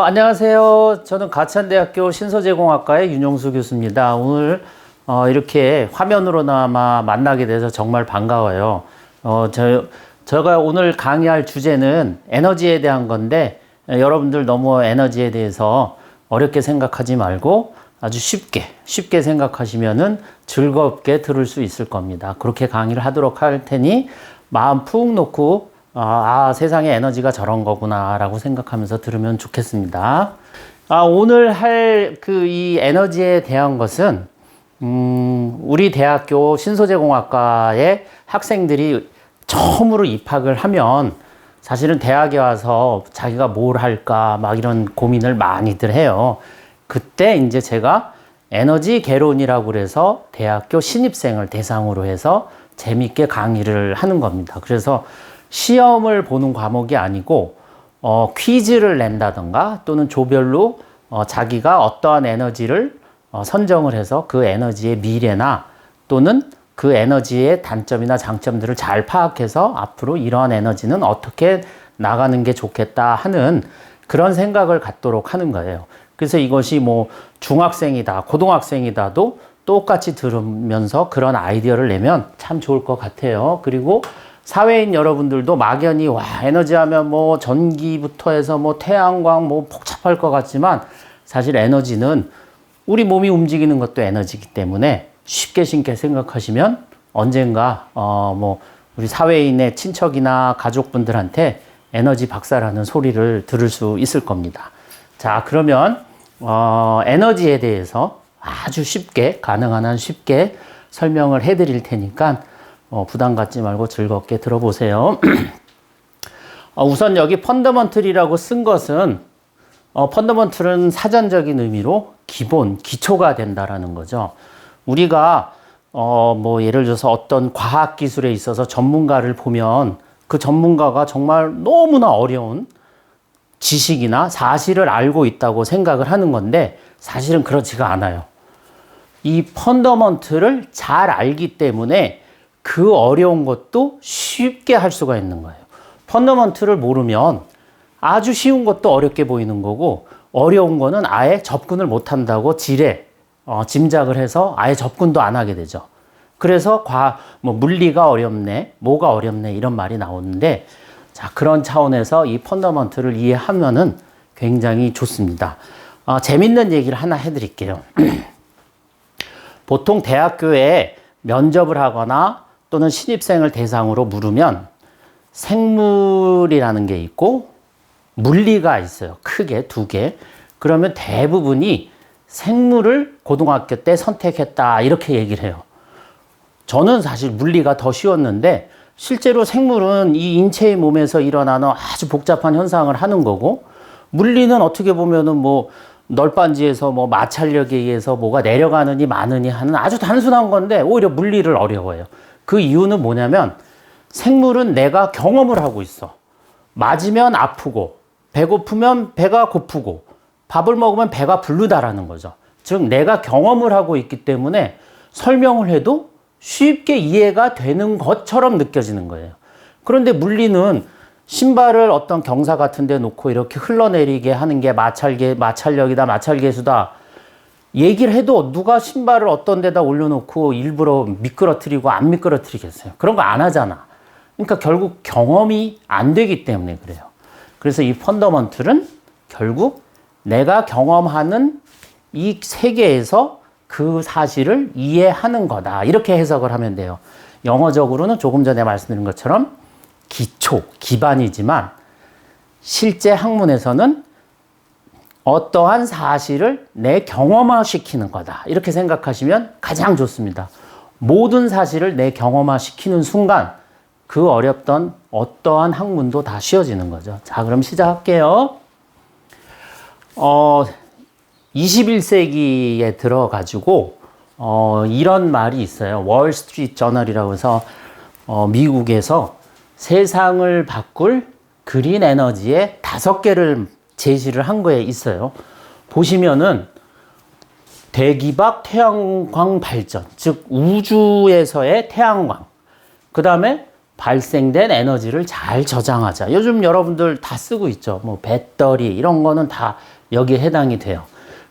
안녕하세요. 저는 가천대학교 신소재공학과의 윤용수 교수입니다. 오늘 이렇게 화면으로나마 만나게 돼서 정말 반가워요. 제가 오늘 강의할 주제는 에너지에 대한 건데 여러분들 너무 에너지에 대해서 어렵게 생각하지 말고 아주 쉽게 생각하시면은 즐겁게 들을 수 있을 겁니다. 그렇게 강의를 하도록 할 테니 마음 푹 놓고 세상에 에너지가 저런 거구나 라고 생각하면서 들으면 좋겠습니다. 오늘 할 이 에너지에 대한 것은 우리 대학교 신소재공학과의 학생들이 처음으로 입학을 하면 사실은 대학에 와서 자기가 뭘 할까 막 이런 고민을 많이들 해요. 그때 이제 제가 에너지 개론이라고 그래서 대학교 신입생을 대상으로 해서 재밌게 강의를 하는 겁니다. 그래서 시험을 보는 과목이 아니고 퀴즈를 낸다던가 또는 조별로 자기가 어떠한 에너지를 선정을 해서 그 에너지의 미래나 또는 그 에너지의 단점이나 장점들을 잘 파악해서 앞으로 이러한 에너지는 어떻게 나가는 게 좋겠다 하는 그런 생각을 갖도록 하는 거예요. 그래서 이것이 뭐 중학생이다, 고등학생이다도 똑같이 들으면서 그런 아이디어를 내면 참 좋을 것 같아요. 그리고 사회인 여러분들도 막연히 에너지 하면 뭐 전기부터 해서 뭐 태양광 뭐 복잡할 것 같지만 사실 에너지는 우리 몸이 움직이는 것도 에너지이기 때문에 쉽게 생각하시면 언젠가 뭐 우리 사회인의 친척이나 가족분들한테 에너지 박사라는 소리를 들을 수 있을 겁니다. 자, 그러면 에너지에 대해서 아주 가능한 한 쉽게 설명을 해 드릴 테니까 부담 갖지 말고 즐겁게 들어보세요. 우선 여기 펀더먼틀이라고 쓴 것은 펀더먼틀은 사전적인 의미로 기초가 된다라는 거죠. 우리가 뭐 예를 들어서 어떤 과학 기술에 있어서 전문가를 보면 그 전문가가 정말 너무나 어려운 지식이나 사실을 알고 있다고 생각을 하는 건데 사실은 그렇지가 않아요. 이 펀더먼틀을 잘 알기 때문에 그 어려운 것도 쉽게 할 수가 있는 거예요. 펀더먼틀을 모르면 아주 쉬운 것도 어렵게 보이는 거고 어려운 거는 아예 접근을 못 한다고 짐작을 해서 아예 접근도 안 하게 되죠. 그래서 물리가 어렵네, 뭐가 어렵네 이런 말이 나오는데 자, 그런 차원에서 이 펀더먼틀을 이해하면은 굉장히 좋습니다. 재밌는 얘기를 하나 해드릴게요. 보통 대학교에 면접을 하거나 또는 신입생을 대상으로 물으면 생물이라는 게 있고 물리가 있어요. 크게 두 개. 그러면 대부분이 생물을 고등학교 때 선택했다 이렇게 얘기를 해요. 저는 사실 물리가 더 쉬웠는데 실제로 생물은 이 인체의 몸에서 일어나는 아주 복잡한 현상을 하는 거고 물리는 어떻게 보면은 뭐 널빤지에서 뭐 마찰력에 의해서 뭐가 내려가느니 마느니 하는 아주 단순한 건데 오히려 물리를 어려워해요. 그 이유는 뭐냐면 생물은 내가 경험을 하고 있어. 맞으면 아프고 배고프면 배가 고프고 밥을 먹으면 배가 부르다라는 거죠. 즉 내가 경험을 하고 있기 때문에 설명을 해도 쉽게 이해가 되는 것처럼 느껴지는 거예요. 그런데 물리는 신발을 어떤 경사 같은 데 놓고 이렇게 흘러내리게 하는 게 마찰력이다, 마찰계수다. 얘기를 해도 누가 신발을 어떤 데다 올려놓고 일부러 미끄러뜨리고 안 미끄러뜨리겠어요. 그런 거 안 하잖아. 그러니까 결국 경험이 안 되기 때문에 그래요. 그래서 이 펀더먼틀은 결국 내가 경험하는 이 세계에서 그 사실을 이해하는 거다. 이렇게 해석을 하면 돼요. 영어적으로는 조금 전에 말씀드린 것처럼 기반이지만 실제 학문에서는 어떠한 사실을 내 경험화시키는 거다. 이렇게 생각하시면 가장 좋습니다. 모든 사실을 내 경험화시키는 순간 그 어렵던 어떠한 학문도 다 쉬워지는 거죠. 자, 그럼 시작할게요. 21세기에 들어가지고 이런 말이 있어요. 월스트리트 저널이라고 해서 미국에서 세상을 바꿀 그린 에너지의 5개를 제시를 한 거에 있어요. 보시면은 대기박 태양광 발전, 즉 우주에서의 태양광. 그 다음에 발생된 에너지를 잘 저장하자. 요즘 여러분들 다 쓰고 있죠. 뭐 배터리 이런 거는 다 여기에 해당이 돼요.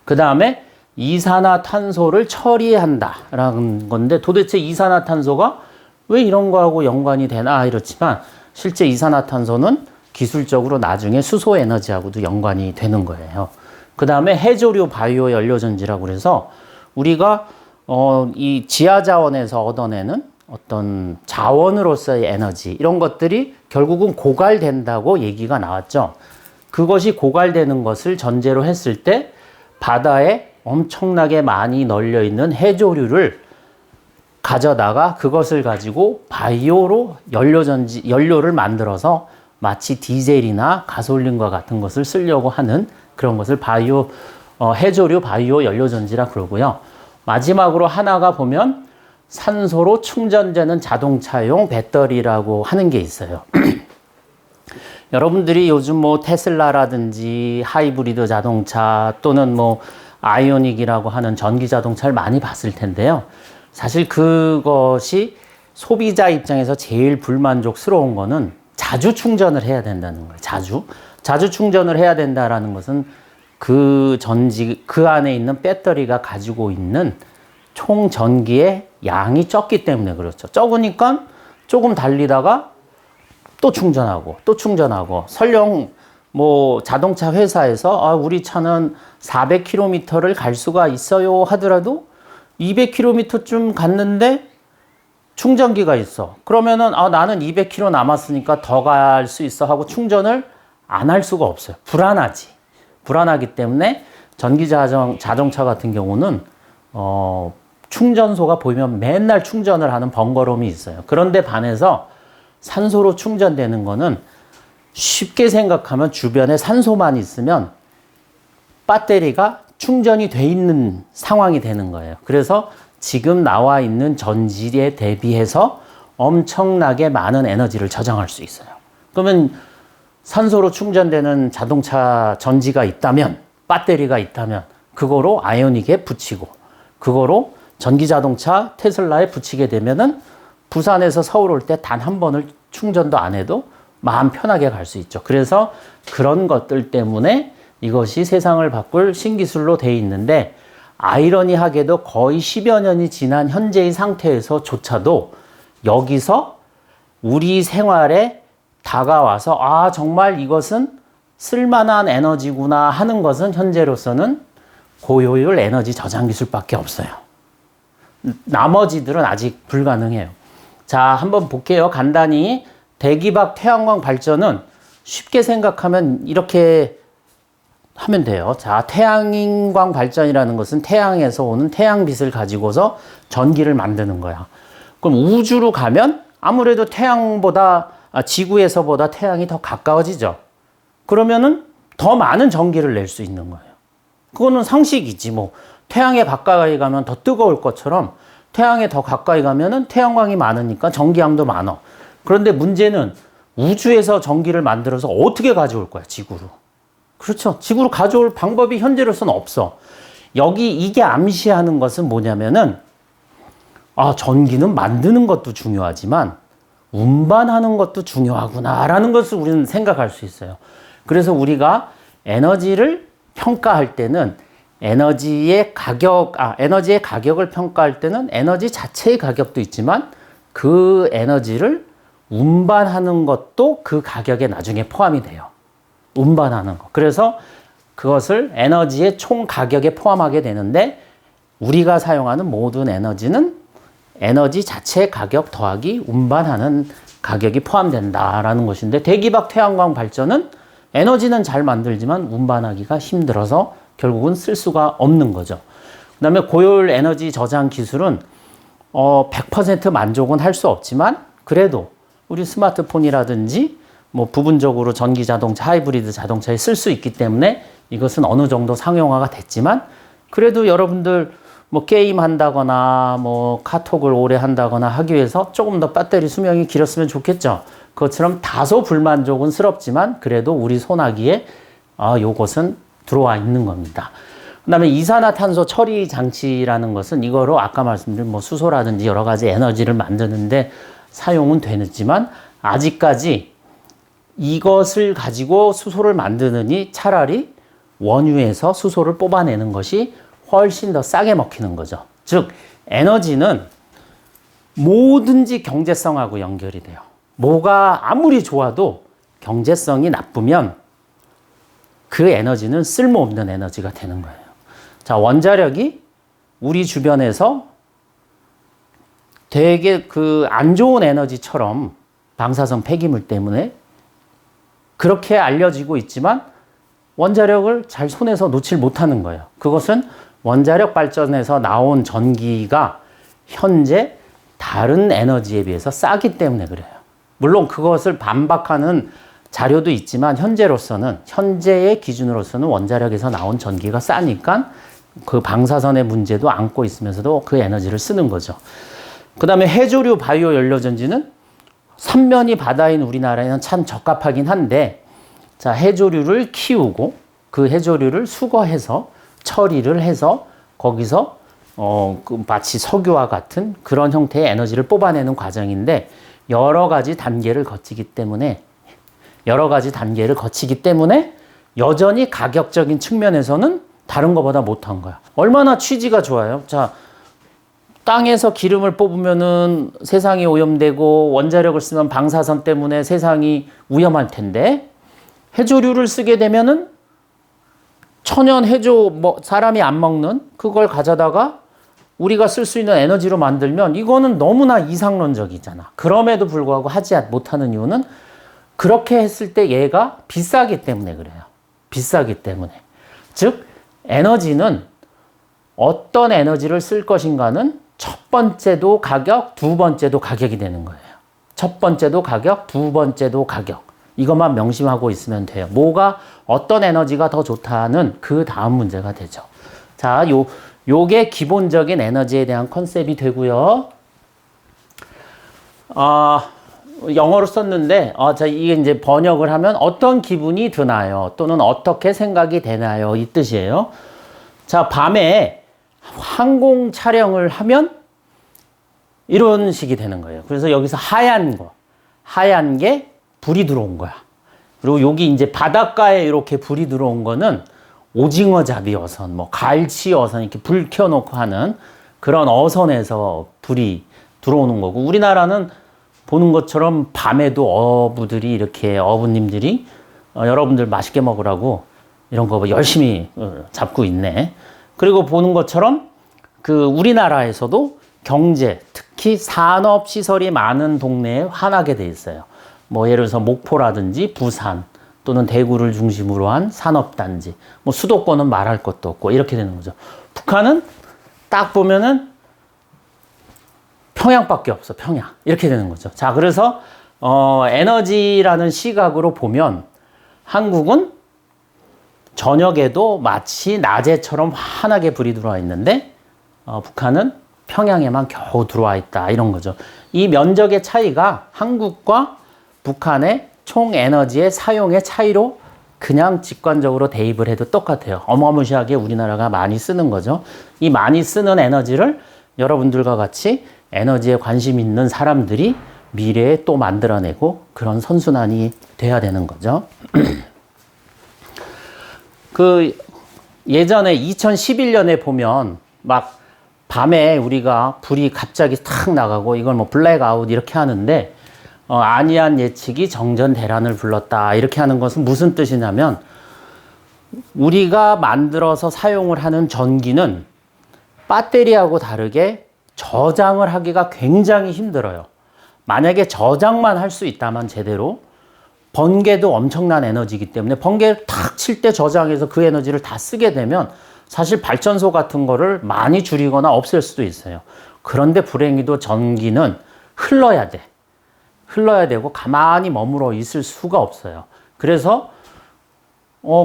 그 다음에 이산화탄소를 처리한다라는 건데 도대체 이산화탄소가 왜 이런 거하고 연관이 되나 이렇지만 실제 이산화탄소는 기술적으로 나중에 수소 에너지하고도 연관이 되는 거예요. 그 다음에 해조류 바이오 연료전지라고 그래서 우리가 이 지하 자원에서 얻어내는 어떤 자원으로서의 에너지 이런 것들이 결국은 고갈된다고 얘기가 나왔죠. 그것이 고갈되는 것을 전제로 했을 때 바다에 엄청나게 많이 널려 있는 해조류를 가져다가 그것을 가지고 바이오로 연료를 만들어서 마치 디젤이나 가솔린과 같은 것을 쓰려고 하는 그런 것을 해조류 바이오 연료전지라 그러고요. 마지막으로 하나가 보면 산소로 충전되는 자동차용 배터리라고 하는 게 있어요. 여러분들이 요즘 뭐 테슬라라든지 하이브리드 자동차 또는 뭐 아이오닉이라고 하는 전기 자동차를 많이 봤을 텐데요. 사실 그것이 소비자 입장에서 제일 불만족스러운 거는 자주 충전을 해야 된다는 거예요. 자주 충전을 해야 된다라는 것은 그 안에 있는 배터리가 가지고 있는 총 전기의 양이 적기 때문에 그렇죠. 적으니까 조금 달리다가 또 충전하고 설령 뭐 자동차 회사에서 우리 차는 400km를 갈 수가 있어요 하더라도 200km쯤 갔는데 충전기가 있어. 그러면은 나는 200km 남았으니까 더 갈 수 있어 하고 충전을 안 할 수가 없어요. 불안하기 때문에 전기 자동차 같은 경우는 충전소가 보이면 맨날 충전을 하는 번거로움이 있어요. 그런데 반해서 산소로 충전되는 거는 쉽게 생각하면 주변에 산소만 있으면 배터리가 충전이 돼 있는 상황이 되는 거예요. 그래서 지금 나와 있는 전지에 대비해서 엄청나게 많은 에너지를 저장할 수 있어요. 그러면 산소로 충전되는 자동차 전지가 있다면, 배터리가 있다면 그거로 아이오닉에 붙이고 그거로 전기자동차 테슬라에 붙이게 되면은 부산에서 서울 올 때 단 한 번을 충전도 안 해도 마음 편하게 갈 수 있죠. 그래서 그런 것들 때문에 이것이 세상을 바꿀 신기술로 돼 있는데 아이러니하게도 거의 10여 년이 지난 현재의 상태에서조차도 여기서 우리 생활에 다가와서 정말 이것은 쓸만한 에너지구나 하는 것은 현재로서는 고효율 에너지 저장 기술밖에 없어요. 나머지들은 아직 불가능해요. 자, 한번 볼게요. 간단히 대기박 태양광 발전은 쉽게 생각하면 이렇게 하면 돼요. 자, 태양광 발전이라는 것은 태양에서 오는 태양빛을 가지고서 전기를 만드는 거야. 그럼 우주로 가면 아무래도 지구에서보다 태양이 더 가까워지죠. 그러면은 더 많은 전기를 낼 수 있는 거예요. 그거는 상식이지. 뭐 태양에 가까이 가면 더 뜨거울 것처럼 태양에 더 가까이 가면은 태양광이 많으니까 전기량도 많아. 그런데 문제는 우주에서 전기를 만들어서 어떻게 가져올 거야, 지구로. 그렇죠. 지구로 가져올 방법이 현재로서는 없어. 이게 암시하는 것은 뭐냐면은, 전기는 만드는 것도 중요하지만, 운반하는 것도 중요하구나라는 것을 우리는 생각할 수 있어요. 그래서 우리가 에너지를 평가할 때는 에너지의 가격을 평가할 때는 에너지 자체의 가격도 있지만 그 에너지를 운반하는 것도 그 가격에 나중에 포함이 돼요. 운반하는 거. 그래서 그것을 에너지의 총 가격에 포함하게 되는데 우리가 사용하는 모든 에너지는 에너지 자체의 가격 더하기 운반하는 가격이 포함된다라는 것인데 대기박 태양광 발전은 에너지는 잘 만들지만 운반하기가 힘들어서 결국은 쓸 수가 없는 거죠. 그 다음에 고효율 에너지 저장 기술은 100% 만족은 할 수 없지만 그래도 우리 스마트폰이라든지 뭐 부분적으로 전기 자동차, 하이브리드 자동차에 쓸 수 있기 때문에 이것은 어느 정도 상용화가 됐지만 그래도 여러분들 뭐 게임 한다거나 뭐 카톡을 오래 한다거나 하기 위해서 조금 더 배터리 수명이 길었으면 좋겠죠. 그것처럼 다소 불만족은 스럽지만 그래도 우리 손아귀에 요것은 들어와 있는 겁니다. 그 다음에 이산화탄소 처리 장치라는 것은 이거로 아까 말씀드린 뭐 수소라든지 여러 가지 에너지를 만드는데 사용은 되지만 아직까지 이것을 가지고 수소를 만드느니 차라리 원유에서 수소를 뽑아내는 것이 훨씬 더 싸게 먹히는 거죠. 즉 에너지는 뭐든지 경제성하고 연결이 돼요. 뭐가 아무리 좋아도 경제성이 나쁘면 그 에너지는 쓸모없는 에너지가 되는 거예요. 자, 원자력이 우리 주변에서 되게 그 안 좋은 에너지처럼 방사성 폐기물 때문에 그렇게 알려지고 있지만 원자력을 잘 손에서 놓질 못하는 거예요. 그것은 원자력 발전에서 나온 전기가 현재 다른 에너지에 비해서 싸기 때문에 그래요. 물론 그것을 반박하는 자료도 있지만 현재의 기준으로서는 원자력에서 나온 전기가 싸니까 그 방사선의 문제도 안고 있으면서도 그 에너지를 쓰는 거죠. 그 다음에 해조류 바이오 연료전지는 삼면이 바다인 우리나라에는 참 적합하긴 한데, 자, 해조류를 키우고 그 해조류를 수거해서 처리를 해서 거기서 그 마치 석유와 같은 그런 형태의 에너지를 뽑아내는 과정인데 여러 가지 단계를 거치기 때문에 여전히 가격적인 측면에서는 다른 것보다 못한 거야. 얼마나 취지가 좋아요. 자, 땅에서 기름을 뽑으면은 세상이 오염되고 원자력을 쓰면 방사선 때문에 세상이 위험할 텐데 해조류를 쓰게 되면은 천연 해조 사람이 안 먹는 그걸 가져다가 우리가 쓸 수 있는 에너지로 만들면 이거는 너무나 이상론적이잖아. 그럼에도 불구하고 하지 못하는 이유는 그렇게 했을 때 얘가 비싸기 때문에 그래요. 비싸기 때문에. 즉 에너지는 어떤 에너지를 쓸 것인가는 첫 번째도 가격, 두 번째도 가격이 되는 거예요. 첫 번째도 가격, 두 번째도 가격. 이것만 명심하고 있으면 돼요. 뭐가 어떤 에너지가 더 좋다는 그 다음 문제가 되죠. 자, 요게 기본적인 에너지에 대한 컨셉이 되고요. 영어로 썼는데, 자, 이게 이제 번역을 하면 어떤 기분이 드나요? 또는 어떻게 생각이 되나요? 이 뜻이에요. 자, 밤에 항공 촬영을 하면 이런 식이 되는 거예요. 그래서 여기서 하얀 게 불이 들어온 거야. 그리고 여기 이제 바닷가에 이렇게 불이 들어온 거는 오징어 잡이 어선, 갈치 어선 이렇게 불 켜놓고 하는 그런 어선에서 불이 들어오는 거고, 우리나라는 보는 것처럼 밤에도 어부님들이 여러분들 맛있게 먹으라고 이런 거 열심히 잡고 있네. 그리고 보는 것처럼 그 우리나라에서도 경제, 특히 산업 시설이 많은 동네에 환하게 돼 있어요. 예를 들어서 목포라든지 부산 또는 대구를 중심으로 한 산업단지, 수도권은 말할 것도 없고 이렇게 되는 거죠. 북한은 딱 보면은 평양밖에 없어, 평양. 이렇게 되는 거죠. 자, 그래서 에너지라는 시각으로 보면 한국은 저녁에도 마치 낮에처럼 환하게 불이 들어와 있는데 북한은 평양에만 겨우 들어와 있다, 이런 거죠. 이 면적의 차이가 한국과 북한의 총 에너지의 사용의 차이로 그냥 직관적으로 대입을 해도 똑같아요. 어마무시하게 우리나라가 많이 쓰는 거죠. 이 많이 쓰는 에너지를 여러분들과 같이 에너지에 관심 있는 사람들이 미래에 또 만들어내고 그런 선순환이 돼야 되는 거죠. 그 예전에 2011년에 보면 막 밤에 우리가 불이 갑자기 탁 나가고 이걸 블랙아웃 이렇게 하는데 안이한 예측이 정전대란을 불렀다, 이렇게 하는 것은 무슨 뜻이냐면 우리가 만들어서 사용을 하는 전기는 배터리하고 다르게 저장을 하기가 굉장히 힘들어요. 만약에 저장만 할 수 있다면 제대로, 번개도 엄청난 에너지이기 때문에 번개를 탁 칠 때 저장해서 그 에너지를 다 쓰게 되면 사실 발전소 같은 거를 많이 줄이거나 없앨 수도 있어요. 그런데 불행히도 전기는 흘러야 되고 가만히 머물러 있을 수가 없어요. 그래서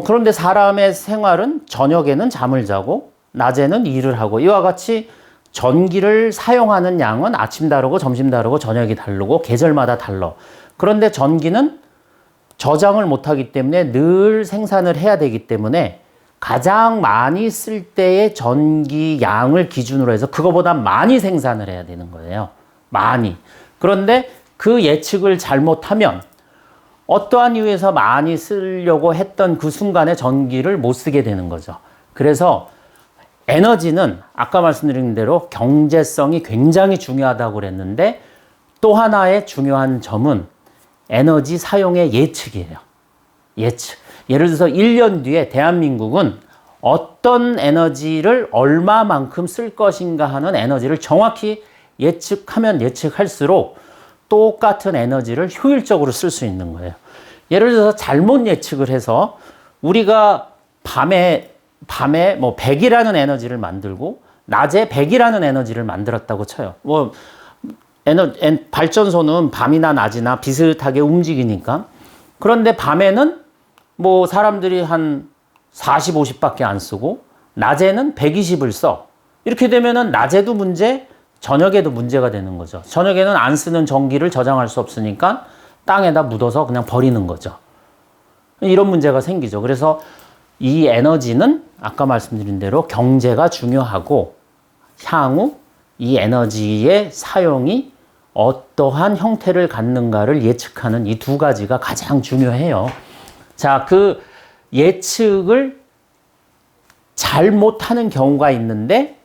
그런데 사람의 생활은 저녁에는 잠을 자고 낮에는 일을 하고, 이와 같이 전기를 사용하는 양은 아침 다르고 점심 다르고 저녁이 다르고 계절마다 달라. 그런데 전기는 저장을 못하기 때문에 늘 생산을 해야 되기 때문에 가장 많이 쓸 때의 전기 양을 기준으로 해서 그거보다 많이 생산을 해야 되는 거예요. 많이. 그런데 그 예측을 잘못하면 어떠한 이유에서 많이 쓰려고 했던 그 순간에 전기를 못 쓰게 되는 거죠. 그래서 에너지는 아까 말씀드린 대로 경제성이 굉장히 중요하다고 그랬는데 또 하나의 중요한 점은 에너지 사용의 예측이에요. 예측. 예를 들어서 1년 뒤에 대한민국은 어떤 에너지를 얼마만큼 쓸 것인가 하는 에너지를 정확히 예측하면 예측할수록 똑같은 에너지를 효율적으로 쓸 수 있는 거예요. 예를 들어서 잘못 예측을 해서 우리가 밤에 뭐 100이라는 에너지를 만들고 낮에 100이라는 에너지를 만들었다고 쳐요. 뭐 발전소는 밤이나 낮이나 비슷하게 움직이니까. 그런데 밤에는 뭐 사람들이 한 40, 50밖에 안 쓰고 낮에는 120을 써. 이렇게 되면은 낮에도 문제, 저녁에도 문제가 되는 거죠. 저녁에는 안 쓰는 전기를 저장할 수 없으니까 땅에다 묻어서 그냥 버리는 거죠. 이런 문제가 생기죠. 그래서 이 에너지는 아까 말씀드린 대로 경제가 중요하고 향후 이 에너지의 사용이 어떠한 형태를 갖는가를 예측하는 이 두 가지가 가장 중요해요. 자, 그 예측을 잘못하는 경우가 있는데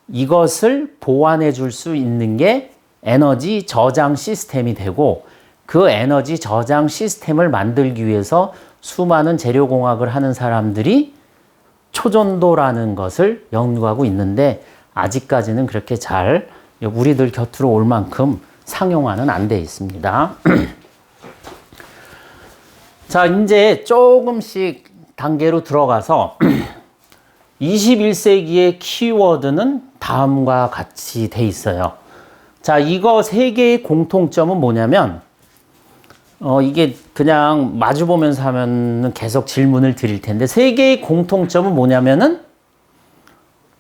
이것을 보완해 줄 수 있는 게 에너지 저장 시스템이 되고 그 에너지 저장 시스템을 만들기 위해서 수많은 재료공학을 하는 사람들이 초전도라는 것을 연구하고 있는데 아직까지는 그렇게 잘 우리들 곁으로 올 만큼 상용화는 안 돼 있습니다. 자, 이제 조금씩 단계로 들어가서 21세기의 키워드는 다음과 같이 돼 있어요. 자, 이거 세 개의 공통점은 뭐냐면 이게 그냥 마주보면서 하면 계속 질문을 드릴 텐데 세 개의 공통점은 뭐냐면은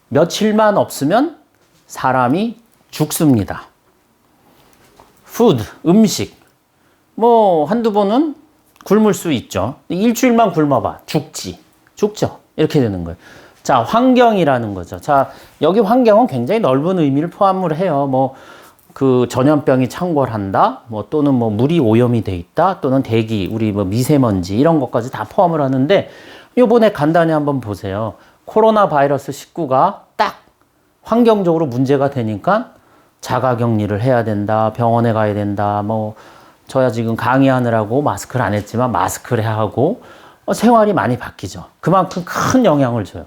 며칠만 없으면 사람이 죽습니다. 푸드, 음식. 뭐 한두 번은 굶을 수 있죠. 일주일만 굶어봐. 죽죠. 이렇게 되는 거예요. 자, 환경이라는 거죠. 자, 여기 환경은 굉장히 넓은 의미를 포함을 해요. 뭐 그 전염병이 창궐한다, 뭐 또는 뭐 물이 오염이 돼 있다, 또는 대기, 우리 뭐 미세먼지 이런 것까지 다 포함을 하는데 이번에 간단히 한번 보세요. 코로나 바이러스 19가 딱 환경적으로 문제가 되니까 자가격리를 해야 된다, 병원에 가야 된다, 뭐 저야 지금 강의하느라고 마스크를 안 했지만 마스크를 해야 하고 생활이 많이 바뀌죠. 그만큼 큰 영향을 줘요.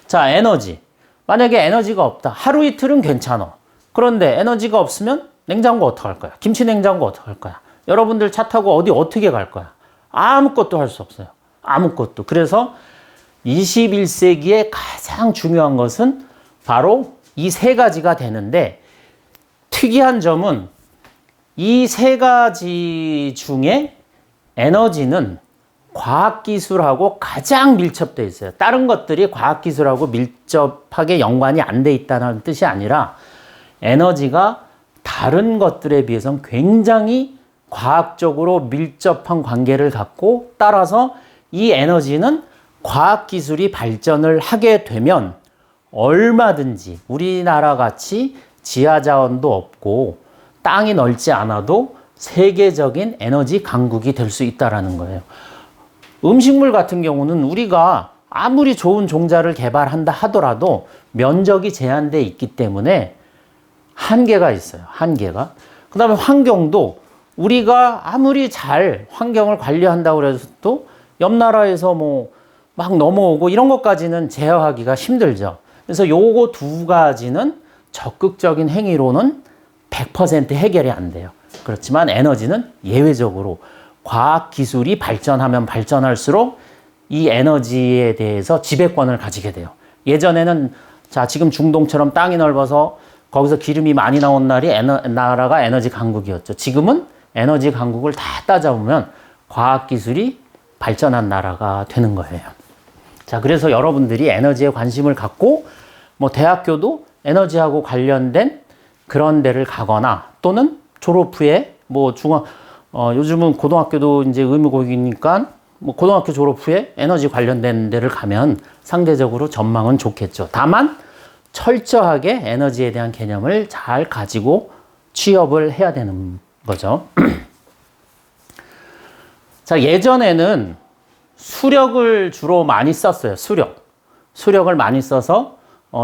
자, 에너지. 만약에 에너지가 없다. 하루 이틀은 괜찮아. 그런데 에너지가 없으면 냉장고 어떡할 거야? 김치 냉장고 어떡할 거야? 여러분들 차 타고 어디 어떻게 갈 거야? 아무것도 할 수 없어요. 아무것도. 그래서 21세기에 가장 중요한 것은 바로 이 세 가지가 되는데 특이한 점은 이 세 가지 중에 에너지는 과학기술하고 가장 밀접되어 있어요. 다른 것들이 과학기술하고 밀접하게 연관이 안 돼 있다는 뜻이 아니라 에너지가 다른 것들에 비해서는 굉장히 과학적으로 밀접한 관계를 갖고 따라서 이 에너지는 과학기술이 발전을 하게 되면 얼마든지 우리나라 같이 지하자원도 없고 땅이 넓지 않아도 세계적인 에너지 강국이 될 수 있다는 거예요. 음식물 같은 경우는 우리가 아무리 좋은 종자를 개발한다 하더라도 면적이 제한되어 있기 때문에 한계가 있어요. 한계가. 그 다음에 환경도 우리가 아무리 잘 환경을 관리한다고 해도 옆 나라에서 뭐 막 넘어오고 이런 것까지는 제어하기가 힘들죠. 그래서 요거 두 가지는 적극적인 행위로는 100% 해결이 안 돼요. 그렇지만 에너지는 예외적으로 과학기술이 발전하면 발전할수록 이 에너지에 대해서 지배권을 가지게 돼요. 예전에는 자, 지금 중동처럼 땅이 넓어서 거기서 기름이 많이 나온 나라가 에너지 강국이었죠. 지금은 에너지 강국을 다 따져보면 과학기술이 발전한 나라가 되는 거예요. 자, 그래서 여러분들이 에너지에 관심을 갖고 뭐 대학교도 에너지하고 관련된 그런 데를 가거나 또는 졸업 후에 뭐 요즘은 고등학교도 이제 의무교육이니까 뭐 고등학교 졸업 후에 에너지 관련된 데를 가면 상대적으로 전망은 좋겠죠. 다만 철저하게 에너지에 대한 개념을 잘 가지고 취업을 해야 되는 거죠. 자, 예전에는 수력을 주로 많이 썼어요. 수력을 많이 써서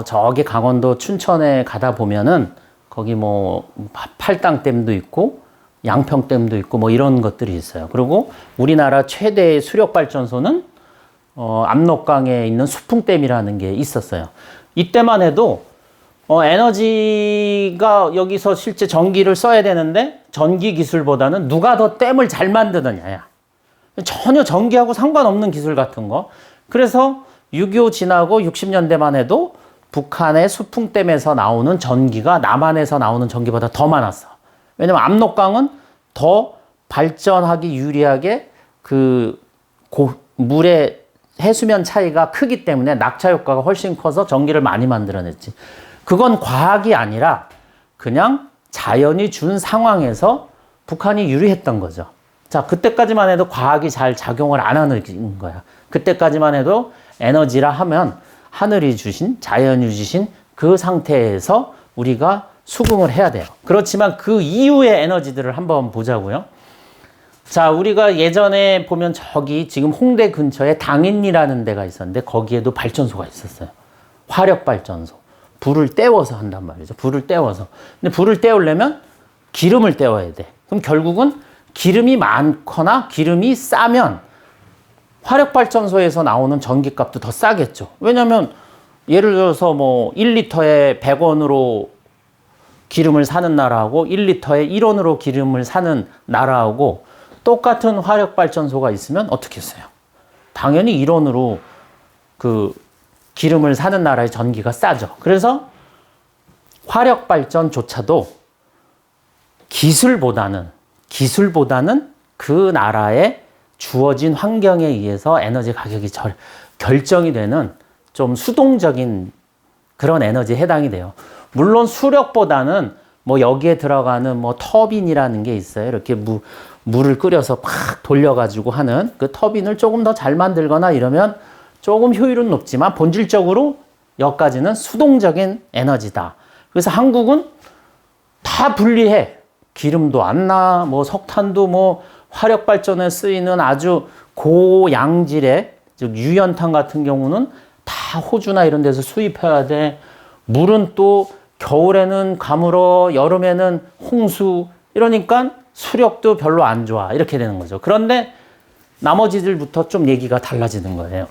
저기 강원도 춘천에 가다 보면은 거기 뭐 팔당댐도 있고 양평댐도 있고 뭐 이런 것들이 있어요. 그리고 우리나라 최대의 수력 발전소는 압록강에 있는 수풍댐이라는 게 있었어요. 이때만 해도 에너지가 여기서 실제 전기를 써야 되는데 전기 기술보다는 누가 더 댐을 잘 만드느냐야. 전혀 전기하고 상관없는 기술 같은 거. 그래서 6.25 지나고 60년대만 해도 북한의 수풍댐에서 나오는 전기가 남한에서 나오는 전기보다 더 많았어. 왜냐면 압록강은 더 발전하기 유리하게 물의 해수면 차이가 크기 때문에 낙차 효과가 훨씬 커서 전기를 많이 만들어냈지. 그건 과학이 아니라 그냥 자연이 준 상황에서 북한이 유리했던 거죠. 자, 그때까지만 해도 과학이 잘 작용을 안 하는 거야. 그때까지만 해도 에너지라 하면 하늘이 주신, 자연이 주신 그 상태에서 우리가 수긍을 해야 돼요. 그렇지만 그 이후의 에너지들을 한번 보자고요. 자, 우리가 예전에 보면 저기 지금 홍대 근처에 당인리라는 데가 있었는데 거기에도 발전소가 있었어요. 화력발전소. 불을 때워서 한단 말이죠. 불을 때워서. 근데 불을 때우려면 기름을 때워야 돼. 그럼 결국은 기름이 많거나 기름이 싸면 화력발전소에서 나오는 전기값도 더 싸겠죠. 왜냐면 예를 들어서 뭐 1리터에 100원으로 기름을 사는 나라하고 1리터에 1원으로 기름을 사는 나라하고 똑같은 화력발전소가 있으면 어떻게 했어요? 당연히 1원으로 기름을 사는 나라의 전기가 싸죠. 그래서 화력발전조차도 기술보다는 그 나라의 주어진 환경에 의해서 에너지 가격이 결정이 되는 좀 수동적인 그런 에너지에 해당이 돼요. 물론 수력보다는 뭐 여기에 들어가는 뭐 터빈이라는 게 있어요. 이렇게 물을 끓여서 팍 돌려가지고 하는 그 터빈을 조금 더 잘 만들거나 이러면 조금 효율은 높지만 본질적으로 여기까지는 수동적인 에너지다. 그래서 한국은 다 분리해. 기름도 안 나, 뭐 석탄도 뭐 화력발전에 쓰이는 아주 고양질의, 즉 유연탄 같은 경우는 다 호주나 이런 데서 수입해야 돼. 물은 또 겨울에는 가물어, 여름에는 홍수. 이러니까 수력도 별로 안 좋아. 이렇게 되는 거죠. 그런데 나머지들부터 좀 얘기가 달라지는 거예요.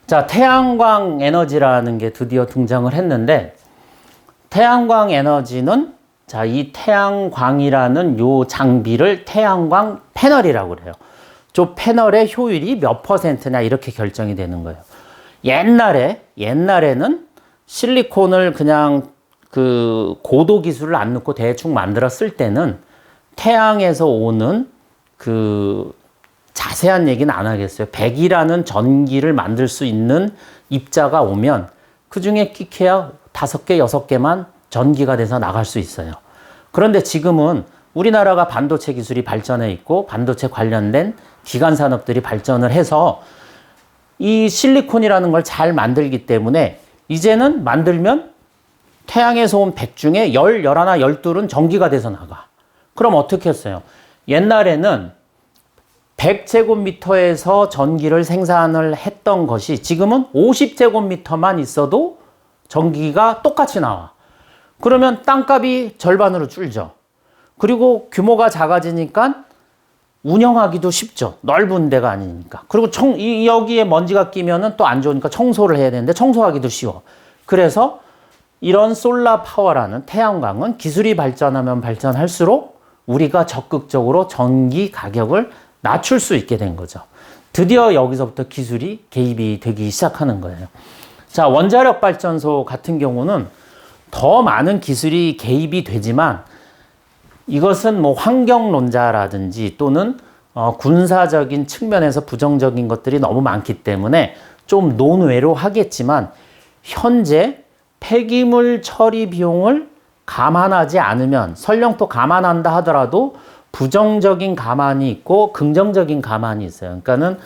자, 태양광 에너지라는 게 드디어 등장을 했는데, 태양광 에너지는 자, 이 태양광이라는 요 장비를 태양광 패널이라고 그래요. 저 패널의 효율이 몇 %냐 이렇게 결정이 되는 거예요. 옛날에는 실리콘을 그냥 고도 기술을 안 넣고 대충 만들었을 때는 태양에서 오는 자세한 얘기는 안 하겠어요. 100이라는 전기를 만들 수 있는 입자가 오면 그 중에 끼케야 5개, 6개만 전기가 돼서 나갈 수 있어요. 그런데 지금은 우리나라가 반도체 기술이 발전해 있고 반도체 관련된 기간 산업들이 발전을 해서 이 실리콘이라는 걸 잘 만들기 때문에 이제는 만들면 태양에서 온 100 중에 10, 11, 12는 전기가 돼서 나가. 그럼 어떻게 했어요? 옛날에는 100제곱미터에서 전기를 생산을 했던 것이 지금은 50제곱미터만 있어도 전기가 똑같이 나와. 그러면 땅값이 절반으로 줄죠. 그리고 규모가 작아지니까 운영하기도 쉽죠. 넓은 데가 아니니까. 그리고 여기에 먼지가 끼면은 또 안 좋으니까 청소를 해야 되는데 청소하기도 쉬워. 그래서 이런 솔라 파워라는 태양광은 기술이 발전하면 발전할수록 우리가 적극적으로 전기 가격을 낮출 수 있게 된 거죠. 드디어 여기서부터 기술이 개입이 되기 시작하는 거예요. 자, 원자력 발전소 같은 경우는 더 많은 기술이 개입이 되지만 이것은 뭐 환경론자라든지 또는 군사적인 측면에서 부정적인 것들이 너무 많기 때문에 좀 논외로 하겠지만 현재 폐기물 처리 비용을 감안하지 않으면 설령 또 감안한다 하더라도 부정적인 감안이 있고 긍정적인 감안이 있어요. 그러니까는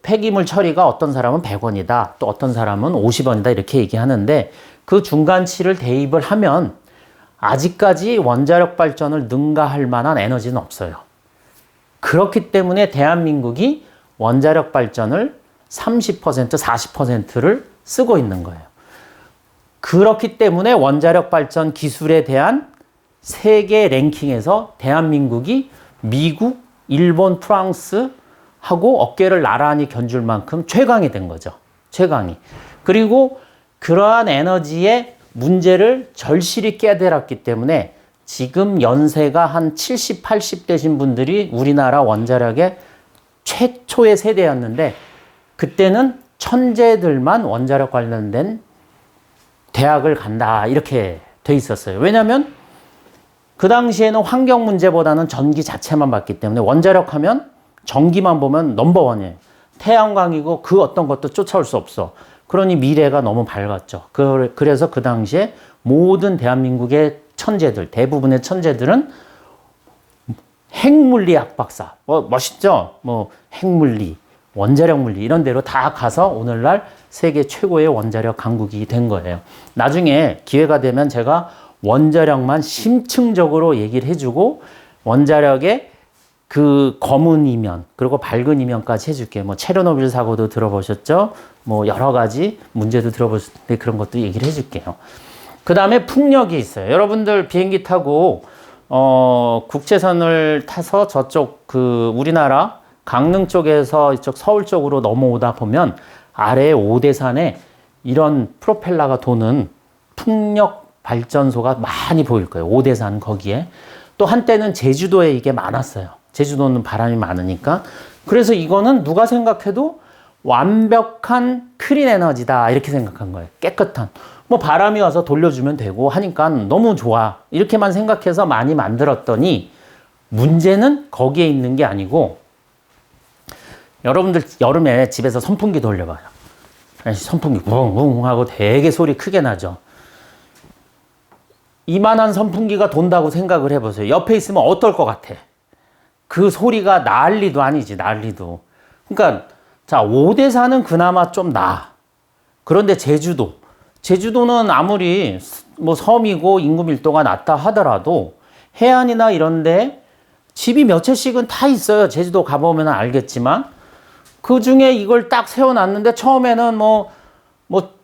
폐기물 처리가 어떤 사람은 100원이다. 또 어떤 사람은 50원이다. 이렇게 얘기하는데 그 중간치를 대입을 하면 아직까지 원자력 발전을 능가할 만한 에너지는 없어요. 그렇기 때문에 대한민국이 원자력 발전을 30%, 40%를 쓰고 있는 거예요. 그렇기 때문에 원자력 발전 기술에 대한 세계 랭킹에서 대한민국이 미국, 일본, 프랑스하고 어깨를 나란히 견줄 만큼 최강이 된 거죠. 최강이. 그리고 그러한 에너지의 문제를 절실히 깨달았기 때문에 지금 연세가 한 70, 80 되신 분들이 우리나라 원자력의 최초의 세대였는데 그때는 천재들만 원자력 관련된 대학을 간다 이렇게 돼 있었어요. 왜냐하면 그 당시에는 환경 문제보다는 전기 자체만 봤기 때문에 원자력 하면 전기만 보면 넘버원이에요. 태양광이고 그 어떤 것도 쫓아올 수 없어. 그러니 미래가 너무 밝았죠. 그래서 그 당시에 모든 대한민국의 천재들, 대부분의 천재들은 핵물리학 박사, 멋있죠? 핵물리, 원자력 물리 이런 데로 다 가서 오늘날 세계 최고의 원자력 강국이 된 거예요. 나중에 기회가 되면 제가 원자력만 심층적으로 얘기를 해주고 원자력의 그 검은 이면 그리고 밝은 이면까지 해줄게요. 체르노빌 사고도 들어보셨죠? 여러 가지 문제도 들어보실 때 그런 것도 얘기를 해줄게요. 그 다음에 풍력이 있어요. 여러분들 비행기 타고 국제선을 타서 저쪽 우리나라 강릉 쪽에서 이쪽 서울 쪽으로 넘어오다 보면 아래에 오대산에 이런 프로펠러가 도는 풍력 발전소가 많이 보일 거예요. 오대산 거기에. 또 한때는 제주도에 이게 많았어요. 제주도는 바람이 많으니까. 그래서 이거는 누가 생각해도 완벽한 클린 에너지다 이렇게 생각한 거예요. 깨끗한. 바람이 와서 돌려주면 되고 하니까 너무 좋아. 이렇게만 생각해서 많이 만들었더니 문제는 거기에 있는 게 아니고 여러분들 여름에 집에서 선풍기 돌려봐요. 선풍기 웅웅 하고 되게 소리 크게 나죠. 이만한 선풍기가 돈다고 생각을 해보세요. 옆에 있으면 어떨 것 같아? 그 소리가 난리도 아니지, 난리도. 그러니까 자, 오대산은 그나마 좀 나아. 그런데 제주도는 아무리 섬이고 인구 밀도가 낮다 하더라도 해안이나 이런데 집이 몇 채씩은 다 있어요. 제주도 가보면 알겠지만 그 중에 이걸 딱 세워놨는데 처음에는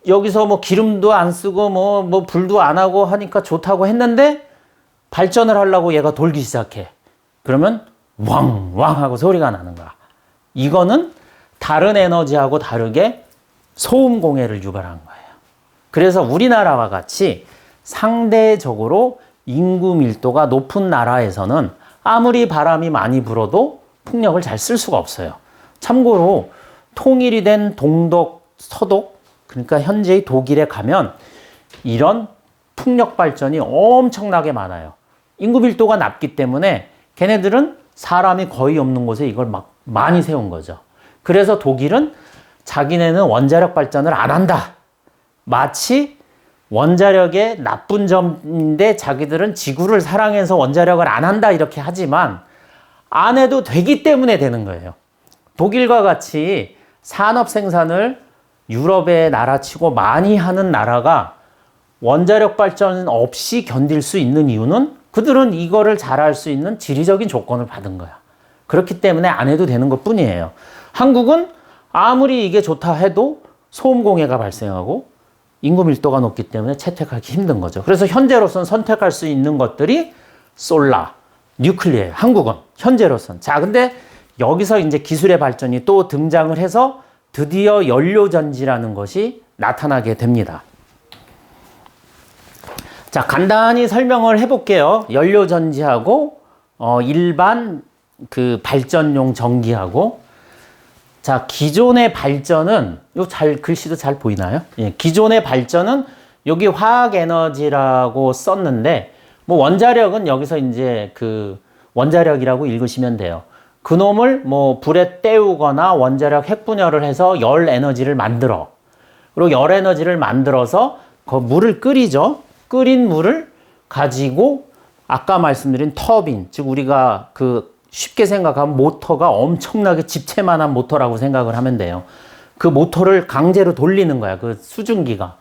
여기서 기름도 안 쓰고 불도 안 하고 하니까 좋다고 했는데 발전을 하려고 얘가 돌기 시작해. 그러면 왕왕 하고 소리가 나는 거야. 이거는 다른 에너지하고 다르게 소음 공해를 유발한 거예요. 그래서 우리나라와 같이 상대적으로 인구 밀도가 높은 나라에서는 아무리 바람이 많이 불어도 풍력을 잘 쓸 수가 없어요. 참고로 통일이 된 동독, 서독, 그러니까 현재의 독일에 가면 이런 풍력 발전이 엄청나게 많아요. 인구 밀도가 낮기 때문에 걔네들은 사람이 거의 없는 곳에 이걸 막 많이 세운 거죠. 그래서 독일은 자기네는 원자력 발전을 안 한다. 마치 원자력의 나쁜 점인데 자기들은 지구를 사랑해서 원자력을 안 한다 이렇게 하지만 안 해도 되기 때문에 되는 거예요. 독일과 같이 산업 생산을 유럽의 나라치고 많이 하는 나라가 원자력 발전 없이 견딜 수 있는 이유는 그들은 이거를 잘할 수 있는 지리적인 조건을 받은 거야. 그렇기 때문에 안 해도 되는 것 뿐이에요. 한국은 아무리 이게 좋다 해도 소음 공해가 발생하고 인구 밀도가 높기 때문에 채택하기 힘든 거죠. 그래서 현재로서는 선택할 수 있는 것들이 솔라, 뉴클리어예요. 한국은 현재로서는. 자, 근데 여기서 이제 기술의 발전이 또 등장을 해서 드디어 연료전지라는 것이 나타나게 됩니다. 자, 간단히 설명을 해볼게요. 연료전지하고 일반 발전용 전기하고. 자, 기존의 발전은 글씨도 잘 보이나요? 예, 기존의 발전은 여기 화학 에너지라고 썼는데 원자력은 여기서 이제 원자력이라고 읽으시면 돼요. 그놈을 불에 때우거나 원자력 핵분열을 해서 열 에너지를 만들어. 그리고 열 에너지를 만들어서 물을 끓이죠. 끓인 물을 가지고 아까 말씀드린 터빈, 즉 우리가 쉽게 생각하면 모터가 엄청나게 집채만한 모터라고 생각을 하면 돼요. 그 모터를 강제로 돌리는 거야. 그 수증기가.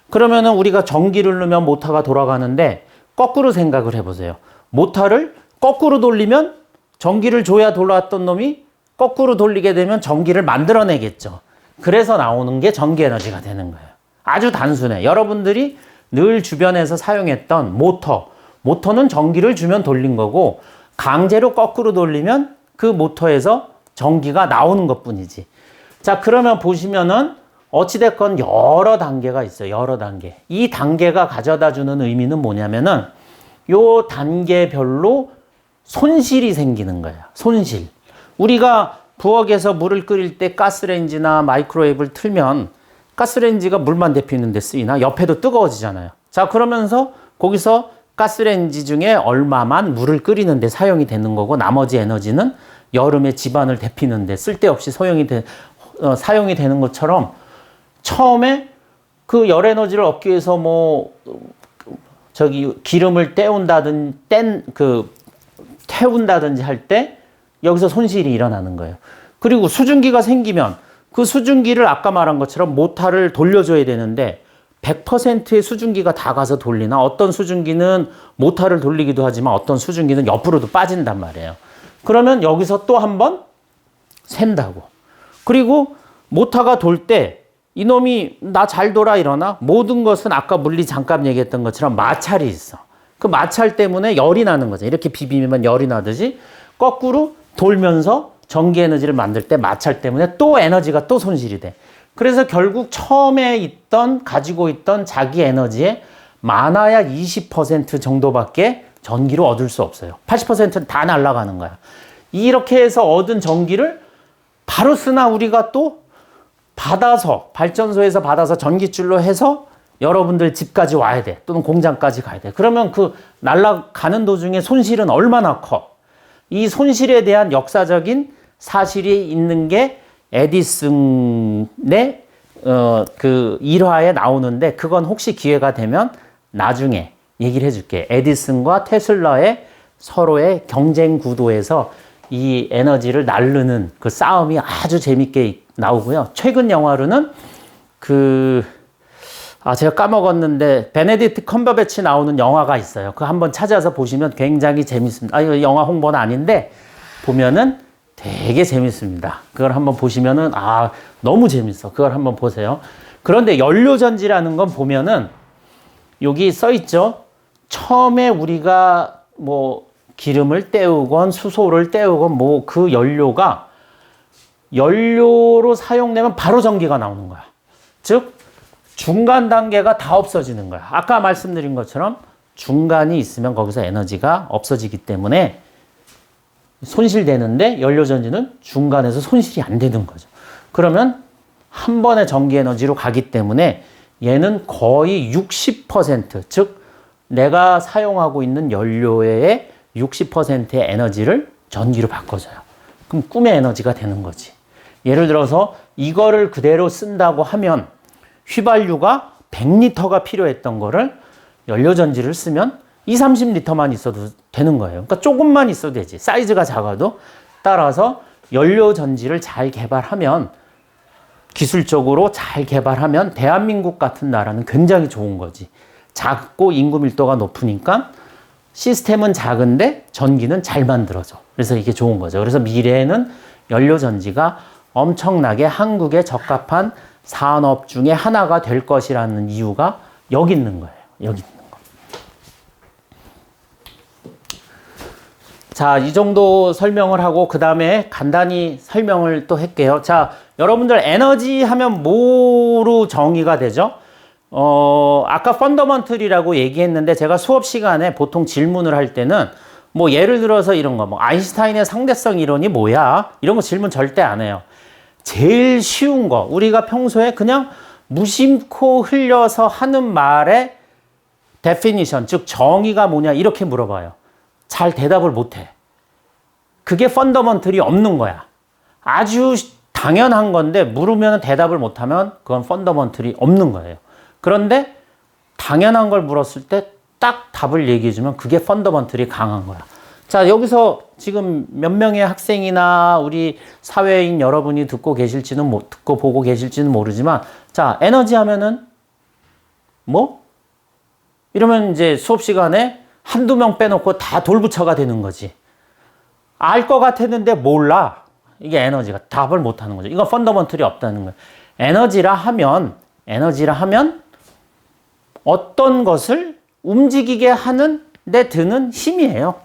그러면은 우리가 전기를 넣으면 모터가 돌아가는데 거꾸로 생각을 해보세요. 모터를 거꾸로 돌리면 전기를 줘야 돌아왔던 놈이 거꾸로 돌리게 되면 전기를 만들어내겠죠. 그래서 나오는 게 전기 에너지가 되는 거예요. 아주 단순해. 여러분들이 늘 주변에서 사용했던 모터는 전기를 주면 돌린 거고 강제로 거꾸로 돌리면 그 모터에서 전기가 나오는 것뿐이지. 자, 그러면 보시면은 어찌됐건 여러 단계가 있어요. 여러 단계. 이 단계가 가져다 주는 의미는 뭐냐면은 요 단계별로 손실이 생기는 거야. 손실. 우리가 부엌에서 물을 끓일 때 가스레인지나 마이크로웨이브를 틀면 가스레인지가 물만 데피는 데 쓰이나 옆에도 뜨거워지잖아요. 자, 그러면서 거기서 가스레인지 중에 얼마만 물을 끓이는 데 사용이 되는 거고 나머지 에너지는 여름에 집안을 데피는 데 쓸데없이 사용이 되는 것처럼 처음에 그 열 에너지를 얻기 위해서 기름을 태운다든지 할 때 여기서 손실이 일어나는 거예요. 그리고 수증기가 생기면 그 수증기를 아까 말한 것처럼 모터를 돌려줘야 되는데 100%의 수증기가 다 가서 돌리나 어떤 수증기는 모터를 돌리기도 하지만 어떤 수증기는 옆으로도 빠진단 말이에요. 그러면 여기서 또 한 번 샌다고. 그리고 모터가 돌 때 이놈이 나 잘 돌아 이러나 모든 것은 아까 물리 잠깐 얘기했던 것처럼 마찰이 있어. 그 마찰 때문에 열이 나는 거죠. 이렇게 비비면 열이 나듯이 거꾸로 돌면서 전기 에너지를 만들 때 마찰 때문에 또 에너지가 또 손실이 돼. 그래서 결국 처음에 가지고 있던 자기 에너지의 많아야 20% 정도밖에 전기를 얻을 수 없어요. 80%는 다 날아가는 거야. 이렇게 해서 얻은 전기를 바로 쓰나 우리가 또 발전소에서 받아서 전기줄로 해서 여러분들 집까지 와야 돼. 또는 공장까지 가야 돼. 그러면 그 날아가는 도중에 손실은 얼마나 커? 이 손실에 대한 역사적인 사실이 있는 게 에디슨의 그 일화에 나오는데 그건 혹시 기회가 되면 나중에 얘기를 해줄게. 에디슨과 테슬라의 서로의 경쟁 구도에서 이 에너지를 나르는 그 싸움이 아주 재밌게 나오고요. 최근 영화로는 제가 까먹었는데 베네딕트 컴버배치 나오는 영화가 있어요. 그거 한번 찾아서 보시면 굉장히 재밌습니다. 이거 영화 홍보는 아닌데 보면은 되게 재밌습니다. 그걸 한번 보시면은 너무 재밌어. 그걸 한번 보세요. 그런데 연료전지라는 건 보면은 여기 써 있죠. 처음에 우리가 기름을 때우건 수소를 때우건 그 연료로 사용되면 바로 전기가 나오는 거야. 즉 중간 단계가 다 없어지는 거야. 아까 말씀드린 것처럼 중간이 있으면 거기서 에너지가 없어지기 때문에 손실되는데 연료전지는 중간에서 손실이 안 되는 거죠. 그러면 한 번의 전기 에너지로 가기 때문에 얘는 거의 60%, 즉 내가 사용하고 있는 연료의 60%의 에너지를 전기로 바꿔줘요. 그럼 꿈의 에너지가 되는 거지. 예를 들어서 이거를 그대로 쓴다고 하면 휘발유가 100리터가 필요했던 거를 연료전지를 쓰면 30리터만 있어도 되는 거예요. 그러니까 조금만 있어도 되지. 사이즈가 작아도. 따라서 연료전지를 잘 개발하면, 기술적으로 잘 개발하면 대한민국 같은 나라는 굉장히 좋은 거지. 작고 인구 밀도가 높으니까 시스템은 작은데 전기는 잘 만들어져. 그래서 이게 좋은 거죠. 그래서 미래에는 연료전지가 엄청나게 한국에 적합한 산업 중에 하나가 될 것이라는 이유가 여기 있는 거예요. 여기 있는 거. 자, 이 정도 설명을 하고 그 다음에 간단히 설명을 또 할게요. 자, 여러분들 에너지 하면 뭐로 정의가 되죠? 아까 펀더먼털이라고 얘기했는데 제가 수업 시간에 보통 질문을 할 때는 예를 들어서 이런 거, 아인슈타인의 상대성 이론이 뭐야? 이런 거 질문 절대 안 해요. 제일 쉬운 거, 우리가 평소에 그냥 무심코 흘려서 하는 말의 definition, 즉 정의가 뭐냐 이렇게 물어봐요. 잘 대답을 못해. 그게 펀더먼털이 없는 거야. 아주 당연한 건데 물으면 대답을 못하면 그건 펀더먼털이 없는 거예요. 그런데 당연한 걸 물었을 때 딱 답을 얘기해주면 그게 펀더먼털이 강한 거야. 자, 여기서 지금 몇 명의 학생이나 우리 사회인 여러분이 듣고 보고 계실지는 모르지만, 자, 에너지 하면은 이러면 이제 수업 시간에 한두 명 빼놓고 다 돌부처가 되는 거지. 알 것 같았는데 몰라. 이게 에너지가 답을 못 하는 거죠. 이건 펀더먼털이 없다는 거예요. 에너지라 하면 어떤 것을 움직이게 하는 데 드는 힘이에요.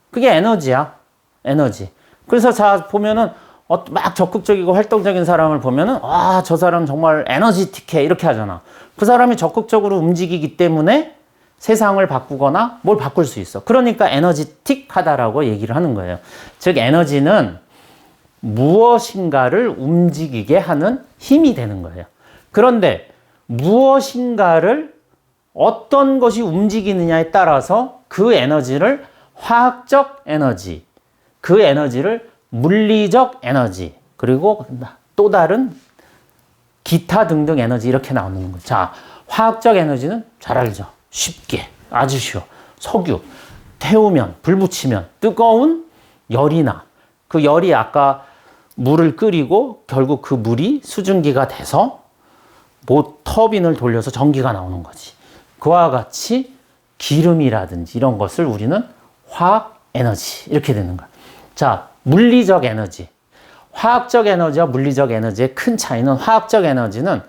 그게 에너지야. 에너지. 그래서 자, 보면은 막 적극적이고 활동적인 사람을 보면은 아, 저 사람 정말 에너지틱해 이렇게 하잖아. 그 사람이 적극적으로 움직이기 때문에 세상을 바꾸거나 뭘 바꿀 수 있어. 그러니까 에너지틱하다라고 얘기를 하는 거예요. 즉 에너지는 무엇인가를 움직이게 하는 힘이 되는 거예요. 그런데 무엇인가를 어떤 것이 움직이느냐에 따라서 그 에너지를 화학적 에너지, 그 에너지를 물리적 에너지, 그리고 또 다른 기타 등등 에너지 이렇게 나오는 거죠. 자, 화학적 에너지는 잘 알죠. 쉽게, 아주 쉬워. 석유, 태우면, 불 붙이면 뜨거운 열이 나. 그 열이 아까 물을 끓이고 결국 그 물이 수증기가 돼서 뭐 터빈을 돌려서 전기가 나오는 거지. 그와 같이 기름이라든지 이런 것을 우리는 화학 에너지 이렇게 되는 거야. 자, 물리적 에너지. 화학적 에너지와 물리적 에너지의 큰 차이는 화학적 에너지는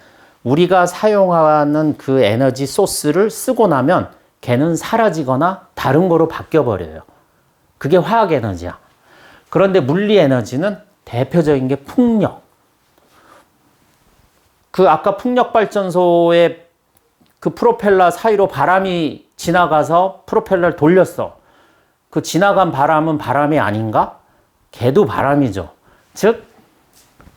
우리가 사용하는 그 에너지 소스를 쓰고 나면 걔는 사라지거나 다른 거로 바뀌어 버려요. 그게 화학 에너지야. 그런데 물리 에너지는 대표적인 게 풍력. 그 아까 풍력 발전소의 그 프로펠러 사이로 바람이 지나가서 프로펠러를 돌렸어. 그 지나간 바람은 바람이 아닌가? 걔도 바람이죠. 즉,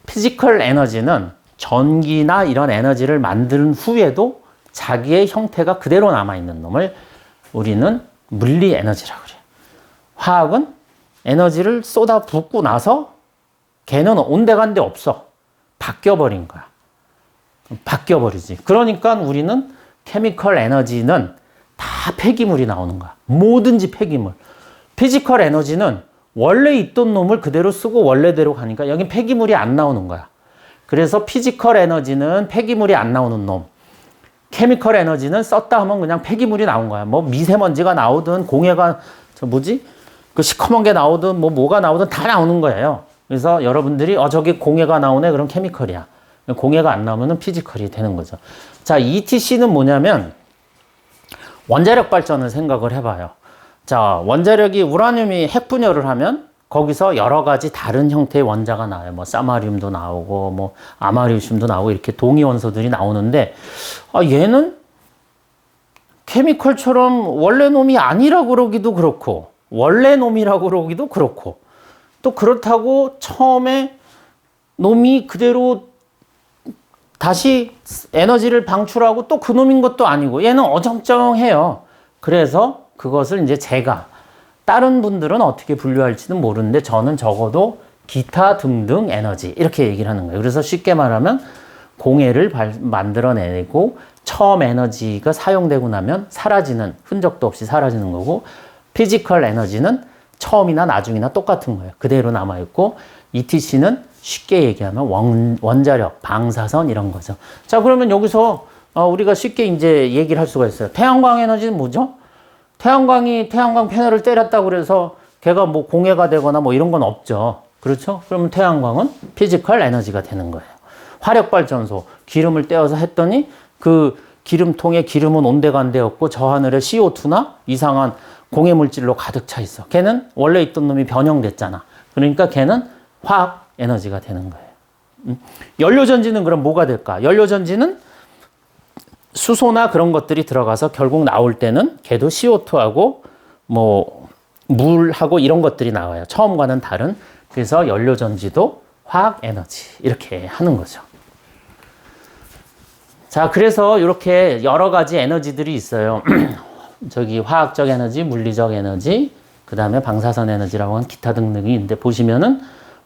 피지컬 에너지는 전기나 이런 에너지를 만든 후에도 자기의 형태가 그대로 남아있는 놈을 우리는 물리 에너지라고 그래요. 화학은 에너지를 쏟아 붓고 나서 걔는 온데간데 없어. 바뀌어버린 거야. 바뀌어버리지. 그러니까 우리는 케미컬 에너지는 다 폐기물이 나오는 거야. 뭐든지 폐기물. 피지컬 에너지는 원래 있던 놈을 그대로 쓰고 원래대로 가니까 여긴 폐기물이 안 나오는 거야. 그래서 피지컬 에너지는 폐기물이 안 나오는 놈. 케미컬 에너지는 썼다 하면 그냥 폐기물이 나온 거야. 뭐 미세먼지가 나오든 공해가 그 시커먼 게 나오든 뭐가 나오든 다 나오는 거예요. 그래서 여러분들이 저기 공해가 나오네 그럼 케미컬이야. 공해가 안 나오면 피지컬이 되는 거죠. 자, ETC는 뭐냐면 원자력 발전을 생각을 해봐요. 자, 원자력이 우라늄이 핵분열을 하면 거기서 여러 가지 다른 형태의 원자가 나와요. 뭐 사마리움도 나오고 뭐 아마리슘도 나오고 이렇게 동위 원소들이 나오는데 얘는 케미컬처럼 원래 놈이 아니라고 그러기도 그렇고 원래 놈이라고 그러기도 그렇고 또 그렇다고 처음에 놈이 그대로 다시 에너지를 방출하고 또 그 놈인 것도 아니고 얘는 어정쩡해요. 그래서 그것을 이제 제가 다른 분들은 어떻게 분류할지는 모르는데 저는 적어도 기타 등등 에너지 이렇게 얘기를 하는 거예요. 그래서 쉽게 말하면 공해를 만들어내고 처음 에너지가 사용되고 나면 사라지는 흔적도 없이 사라지는 거고 피지컬 에너지는 처음이나 나중이나 똑같은 거예요. 그대로 남아있고 ETC는 쉽게 얘기하면 원자력, 방사선 이런 거죠. 자, 그러면 여기서 우리가 쉽게 이제 얘기를 할 수가 있어요. 태양광 에너지는 뭐죠? 태양광 패널을 때렸다고 그래서 걔가 뭐 공해가 되거나 뭐 이런 건 없죠. 그렇죠? 그러면 태양광은 피지컬 에너지가 되는 거예요. 화력발전소, 기름을 떼어서 했더니 그 기름통에 기름은 온데간데 없고 저 하늘에 CO2나 이상한 공해 물질로 가득 차 있어. 걔는 원래 있던 놈이 변형됐잖아. 그러니까 걔는 화학 에너지가 되는 거예요. 연료전지는 그럼 뭐가 될까? 연료전지는 수소나 그런 것들이 들어가서 결국 나올 때는 걔도 CO2하고 뭐 물하고 이런 것들이 나와요. 처음과는 다른. 그래서 연료전지도 화학 에너지 이렇게 하는 거죠. 자, 그래서 이렇게 여러 가지 에너지들이 있어요. 저기 화학적 에너지, 물리적 에너지, 그 다음에 방사선 에너지라고 하는 기타 등등이 있는데 보시면은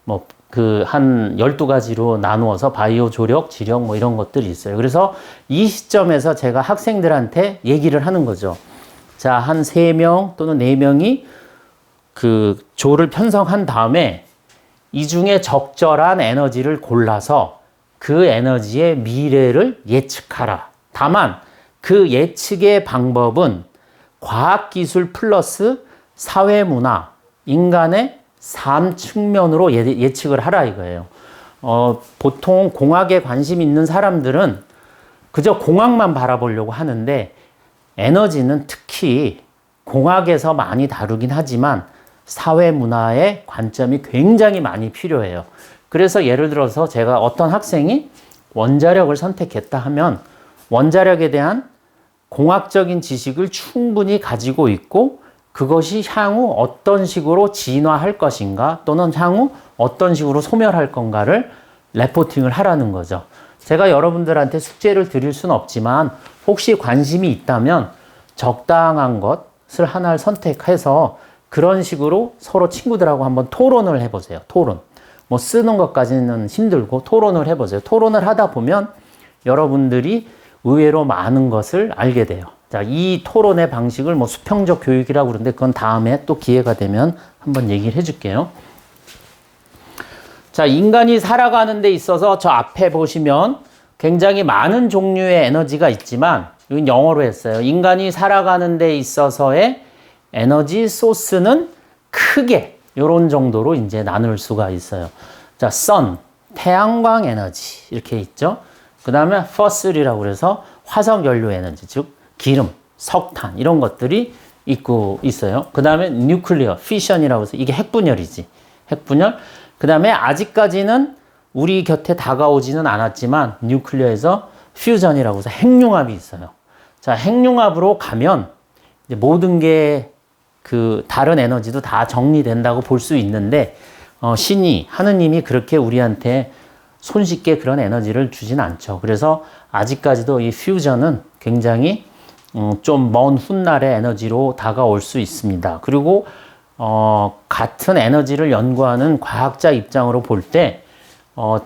뭐 그 한 12가지로 나누어서 바이오 조력, 지력 뭐 이런 것들이 있어요. 그래서 이 시점에서 제가 학생들한테 얘기를 하는 거죠. 자, 한 3명 또는 4명이 그 조를 편성한 다음에 이 중에 적절한 에너지를 골라서 그 에너지의 미래를 예측하라. 다만 그 예측의 방법은 과학기술 플러스 사회문화, 인간의 삶 측면으로 예측을 하라 이거예요. 보통 공학에 관심 있는 사람들은 그저 공학만 바라보려고 하는데 에너지는 특히 공학에서 많이 다루긴 하지만 사회문화의 관점이 굉장히 많이 필요해요. 그래서 예를 들어서 제가 어떤 학생이 원자력을 선택했다 하면 원자력에 대한 공학적인 지식을 충분히 가지고 있고 그것이 향후 어떤 식으로 진화할 것인가 또는 향후 어떤 식으로 소멸할 건가를 레포팅을 하라는 거죠. 제가 여러분들한테 숙제를 드릴 수는 없지만 혹시 관심이 있다면 적당한 것을 하나를 선택해서 그런 식으로 서로 친구들하고 한번 토론을 해보세요. 토론. 뭐 쓰는 것까지는 힘들고 토론을 해보세요. 토론을 하다 보면 여러분들이 의외로 많은 것을 알게 돼요. 자, 이 토론의 방식을 뭐 수평적 교육이라고 그러는데 그건 다음에 또 기회가 되면 한번 얘기를 해줄게요. 자, 인간이 살아가는 데 있어서 저 앞에 보시면 굉장히 많은 종류의 에너지가 있지만 이건 영어로 했어요. 인간이 살아가는 데 있어서의 에너지 소스는 크게 이런 정도로 이제 나눌 수가 있어요. 자, sun, 태양광 에너지 이렇게 있죠. 그 다음에 fossil이라고 그래서 화석 연료 에너지, 즉 기름, 석탄 이런 것들이 있고 있어요. 그 다음에 nuclear, fission이라고 해서 이게 핵분열이지. 핵분열. 그 다음에 아직까지는 우리 곁에 다가오지는 않았지만 뉴클리어에서 퓨전이라고 해서 핵융합이 있어요. 자, 핵융합으로 가면 이제 모든 게 그 다른 에너지도 다 정리된다고 볼 수 있는데 신이 하느님이 그렇게 우리한테 손쉽게 그런 에너지를 주진 않죠. 그래서 아직까지도 이 퓨전은 굉장히 좀 먼 훗날의 에너지로 다가올 수 있습니다. 그리고 같은 에너지를 연구하는 과학자 입장으로 볼 때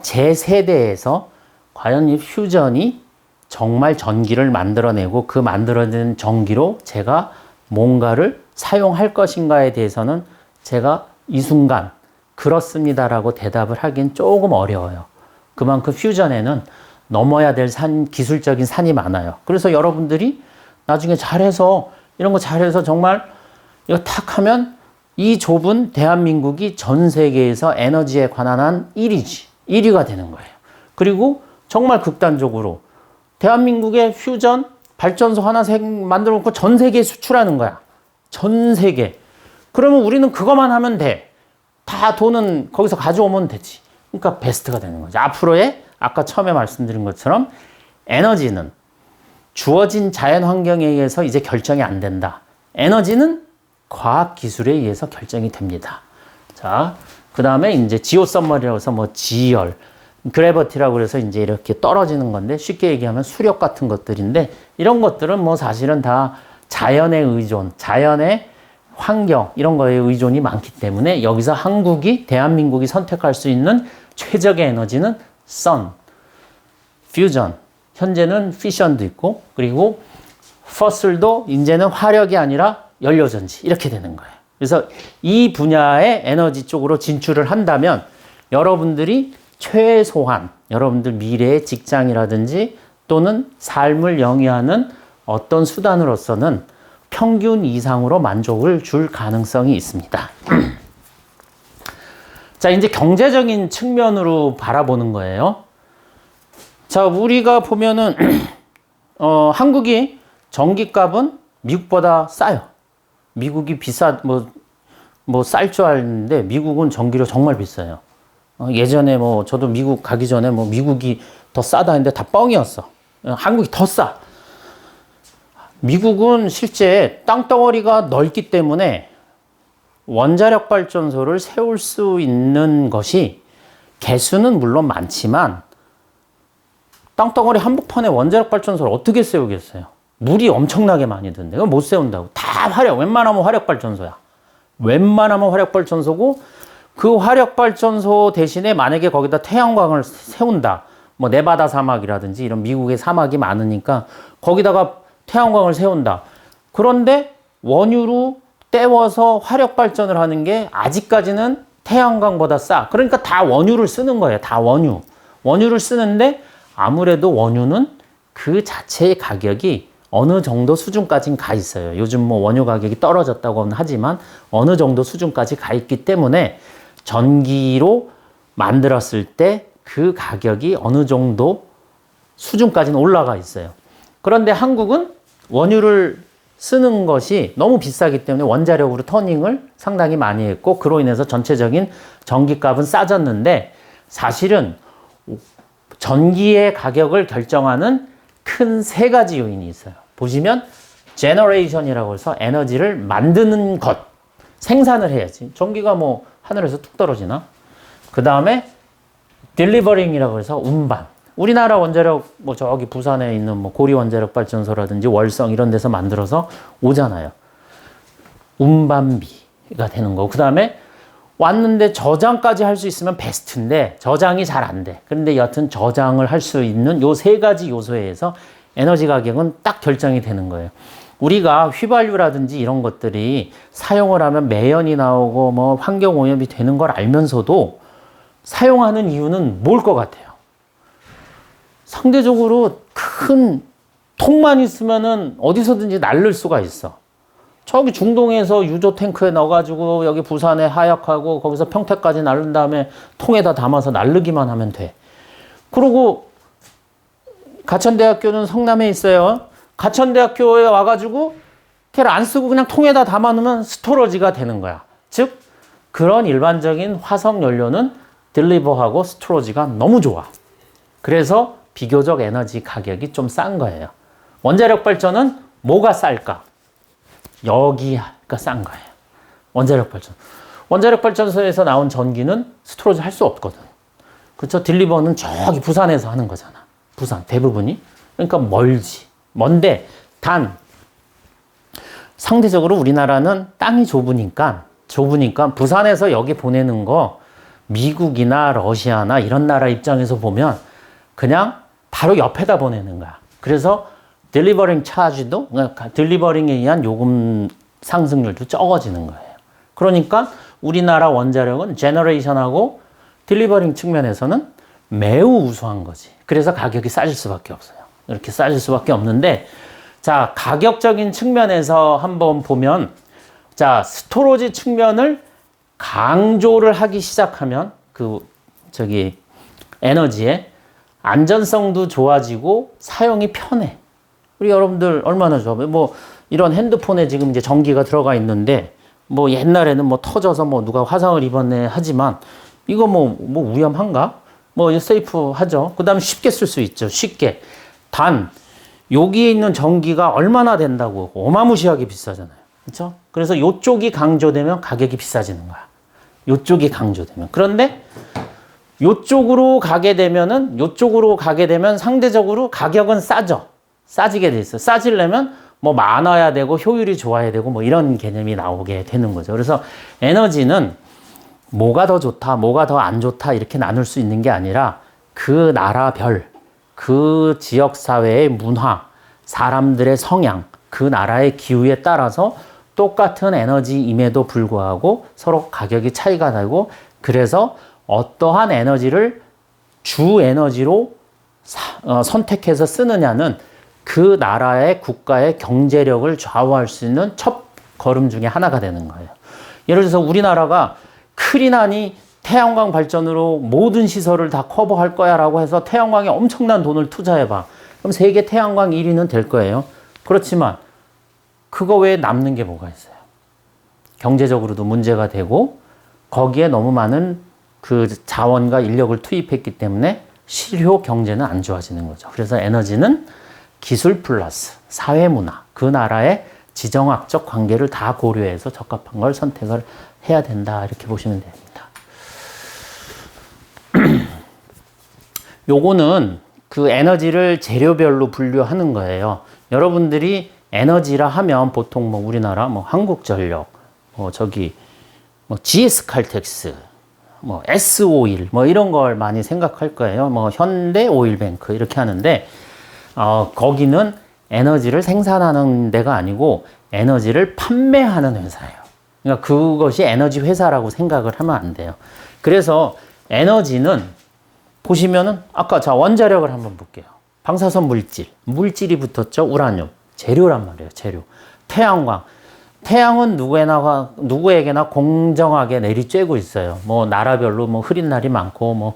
제 세대에서 과연 이 퓨전이 정말 전기를 만들어내고 그 만들어낸 전기로 제가 뭔가를 사용할 것인가에 대해서는 제가 이 순간 그렇습니다라고 대답을 하긴 조금 어려워요. 그만큼 퓨전에는 넘어야 될 기술적인 산이 많아요. 그래서 여러분들이 나중에 잘해서 이런 거 잘해서 정말 이거 탁 하면 이 좁은 대한민국이 전 세계에서 에너지에 관한 한 1위가 되는 거예요. 그리고 정말 극단적으로 대한민국의 퓨전 발전소 하나 만들어 놓고 전 세계에 수출하는 거야. 전 세계. 그러면 우리는 그것만 하면 돼. 다 돈은 거기서 가져오면 되지. 그러니까 베스트가 되는 거죠. 앞으로의 아까 처음에 말씀드린 것처럼 에너지는 주어진 자연 환경에 의해서 이제 결정이 안 된다. 에너지는 과학 기술에 의해서 결정이 됩니다. 자, 그 다음에 이제 지오썸머리라고 해서 뭐 지열, 그래버티라고 그래서 이제 이렇게 떨어지는 건데 쉽게 얘기하면 수력 같은 것들인데 이런 것들은 뭐 사실은 다 자연의 의존, 자연의 환경 이런 거에 의존이 많기 때문에 여기서 대한민국이 선택할 수 있는 최적의 에너지는 sun, fusion, 현재는 fission도 있고 그리고 fossil도 이제는 화력이 아니라 연료전지 이렇게 되는 거예요. 그래서 이 분야의 에너지 쪽으로 진출을 한다면 여러분들이 최소한 여러분들 미래의 직장이라든지 또는 삶을 영위하는 어떤 수단으로서는 평균 이상으로 만족을 줄 가능성이 있습니다. 자, 이제 경제적인 측면으로 바라보는 거예요. 자, 우리가 보면은 한국이 전기값은 미국보다 싸요. 미국이 쌀 줄 알았는데 미국은 전기료 정말 비싸요. 예전에 저도 미국 가기 전에 미국이 더 싸다 했는데 다 뻥이었어. 한국이 더 싸. 미국은 실제 땅덩어리가 넓기 때문에 원자력 발전소를 세울 수 있는 것이 개수는 물론 많지만 땅덩어리 한복판에 원자력 발전소를 어떻게 세우겠어요? 물이 엄청나게 많이 드는데 그건 못 세운다고. 다 웬만하면 화력발전소야. 웬만하면 화력발전소고 그 화력발전소 대신에 만약에 거기다 태양광을 세운다. 네바다 사막이라든지 이런 미국의 사막이 많으니까 거기다가 태양광을 세운다. 그런데 원유로 때워서 화력발전을 하는 게 아직까지는 태양광보다 싸. 그러니까 다 원유를 쓰는 거예요. 다 원유를 쓰는데 아무래도 원유는 그 자체의 가격이 어느 정도 수준까지는 가 있어요. 요즘 뭐 원유 가격이 떨어졌다고는 하지만 어느 정도 수준까지 가 있기 때문에 전기로 만들었을 때 그 가격이 어느 정도 수준까지는 올라가 있어요. 그런데 한국은 원유를 쓰는 것이 너무 비싸기 때문에 원자력으로 터닝을 상당히 많이 했고 그로 인해서 전체적인 전기값은 싸졌는데 사실은 전기의 가격을 결정하는 큰 세 가지 요인이 있어요. 보시면 제너레이션이라고 해서 에너지를 만드는 것, 생산을 해야지. 전기가 뭐 하늘에서 뚝 떨어지나? 그 다음에 딜리버링이라고 해서 운반. 우리나라 원자력 뭐 저기 부산에 있는 뭐 고리 원자력 발전소라든지 월성 이런 데서 만들어서 오잖아요. 운반비가 되는 거고. 그 다음에 왔는데 저장까지 할 수 있으면 베스트인데 저장이 잘 안 돼. 그런데 여튼 저장을 할 수 있는 요 세 가지 요소에 의해서 에너지 가격은 딱 결정이 되는 거예요. 우리가 휘발유라든지 이런 것들이 사용을 하면 매연이 나오고 뭐 환경 오염이 되는 걸 알면서도 사용하는 이유는 뭘 것 같아요? 상대적으로 큰 통만 있으면은 어디서든지 날릴 수가 있어. 저기 중동에서 유조 탱크에 넣어가지고 여기 부산에 하역하고 거기서 평택까지 날른 다음에 통에다 담아서 날르기만 하면 돼. 그리고 가천대학교는 성남에 있어요. 가천대학교에 와가지고 걔를 안 쓰고 그냥 통에다 담아 놓으면 스토러지가 되는 거야. 즉 그런 일반적인 화석 연료는 딜리버하고 스토러지가 너무 좋아. 그래서 비교적 에너지 가격이 좀 싼 거예요. 원자력 발전은 뭐가 쌀까? 여기가 싼 거예요. 원자력 발전. 원자력 발전소에서 나온 전기는 스토리지 할 수 없거든. 그렇죠? 딜리버는 저기 부산에서 하는 거잖아. 부산 대부분이. 그러니까 멀지. 먼데 단 상대적으로 우리나라는 땅이 좁으니까 부산에서 여기 보내는 거 미국이나 러시아나 이런 나라 입장에서 보면 그냥 바로 옆에다 보내는 거야. 그래서 딜리버링 차지도, 그러니까 딜리버링에 의한 요금 상승률도 적어지는 거예요. 그러니까 우리나라 원자력은 제너레이션하고 딜리버링 측면에서는 매우 우수한 거지. 그래서 가격이 싸질 수밖에 없어요. 이렇게 싸질 수밖에 없는데, 자, 가격적인 측면에서 한번 보면, 자, 스토로지 측면을 강조를 하기 시작하면, 에너지에 안전성도 좋아지고 사용이 편해. 우리 여러분들 얼마나 좋아. 뭐, 이런 핸드폰에 지금 이제 전기가 들어가 있는데, 뭐 옛날에는 뭐 터져서 뭐 누가 화상을 입었네 하지만, 이거 뭐 위험한가? 뭐 세이프 하죠. 그 다음에 쉽게 쓸 수 있죠. 쉽게. 단, 여기에 있는 전기가 얼마나 된다고 어마무시하게 비싸잖아요. 그렇죠? 그래서 요쪽이 강조되면 가격이 비싸지는 거야. 요쪽이 강조되면. 그런데 요쪽으로 가게 되면 상대적으로 가격은 싸져. 싸지게 돼 있어. 싸지려면 뭐 많아야 되고 효율이 좋아야 되고 뭐 이런 개념이 나오게 되는 거죠. 그래서 에너지는 뭐가 더 좋다, 뭐가 더 안 좋다 이렇게 나눌 수 있는 게 아니라 그 나라별, 그 지역사회의 문화, 사람들의 성향, 그 나라의 기후에 따라서 똑같은 에너지임에도 불구하고 서로 가격이 차이가 나고 그래서 어떠한 에너지를 주 에너지로 선택해서 쓰느냐는 그 나라의 국가의 경제력을 좌우할 수 있는 첫 걸음 중에 하나가 되는 거예요. 예를 들어서 우리나라가 크리나니 태양광 발전으로 모든 시설을 다 커버할 거야 라고 해서 태양광에 엄청난 돈을 투자해봐. 그럼 세계 태양광 1위는 될 거예요. 그렇지만 그거 외에 남는 게 뭐가 있어요? 경제적으로도 문제가 되고 거기에 너무 많은 그 자원과 인력을 투입했기 때문에 실효 경제는 안 좋아지는 거죠. 그래서 에너지는 기술 플러스 사회문화, 그 나라의 지정학적 관계를 다 고려해서 적합한 걸 선택을 해야 된다. 이렇게 보시면 됩니다. 요거는 그 에너지를 재료별로 분류하는 거예요. 여러분들이 에너지라 하면 보통 뭐 우리나라 뭐 한국전력, 뭐 GS칼텍스, 뭐 S오일 뭐 이런 걸 많이 생각할 거예요. 뭐 현대오일뱅크 이렇게 하는데 거기는 에너지를 생산하는 데가 아니고 에너지를 판매하는 회사예요. 그러니까 그것이 에너지 회사라고 생각을 하면 안 돼요. 그래서 에너지는 보시면은 아까 자 원자력을 한번 볼게요. 방사선 물질이 붙었죠. 우라늄. 재료란 말이에요. 재료. 태양광. 태양은 누구에게나 공정하게 내리쬐고 있어요. 뭐 나라별로 뭐 흐린 날이 많고 뭐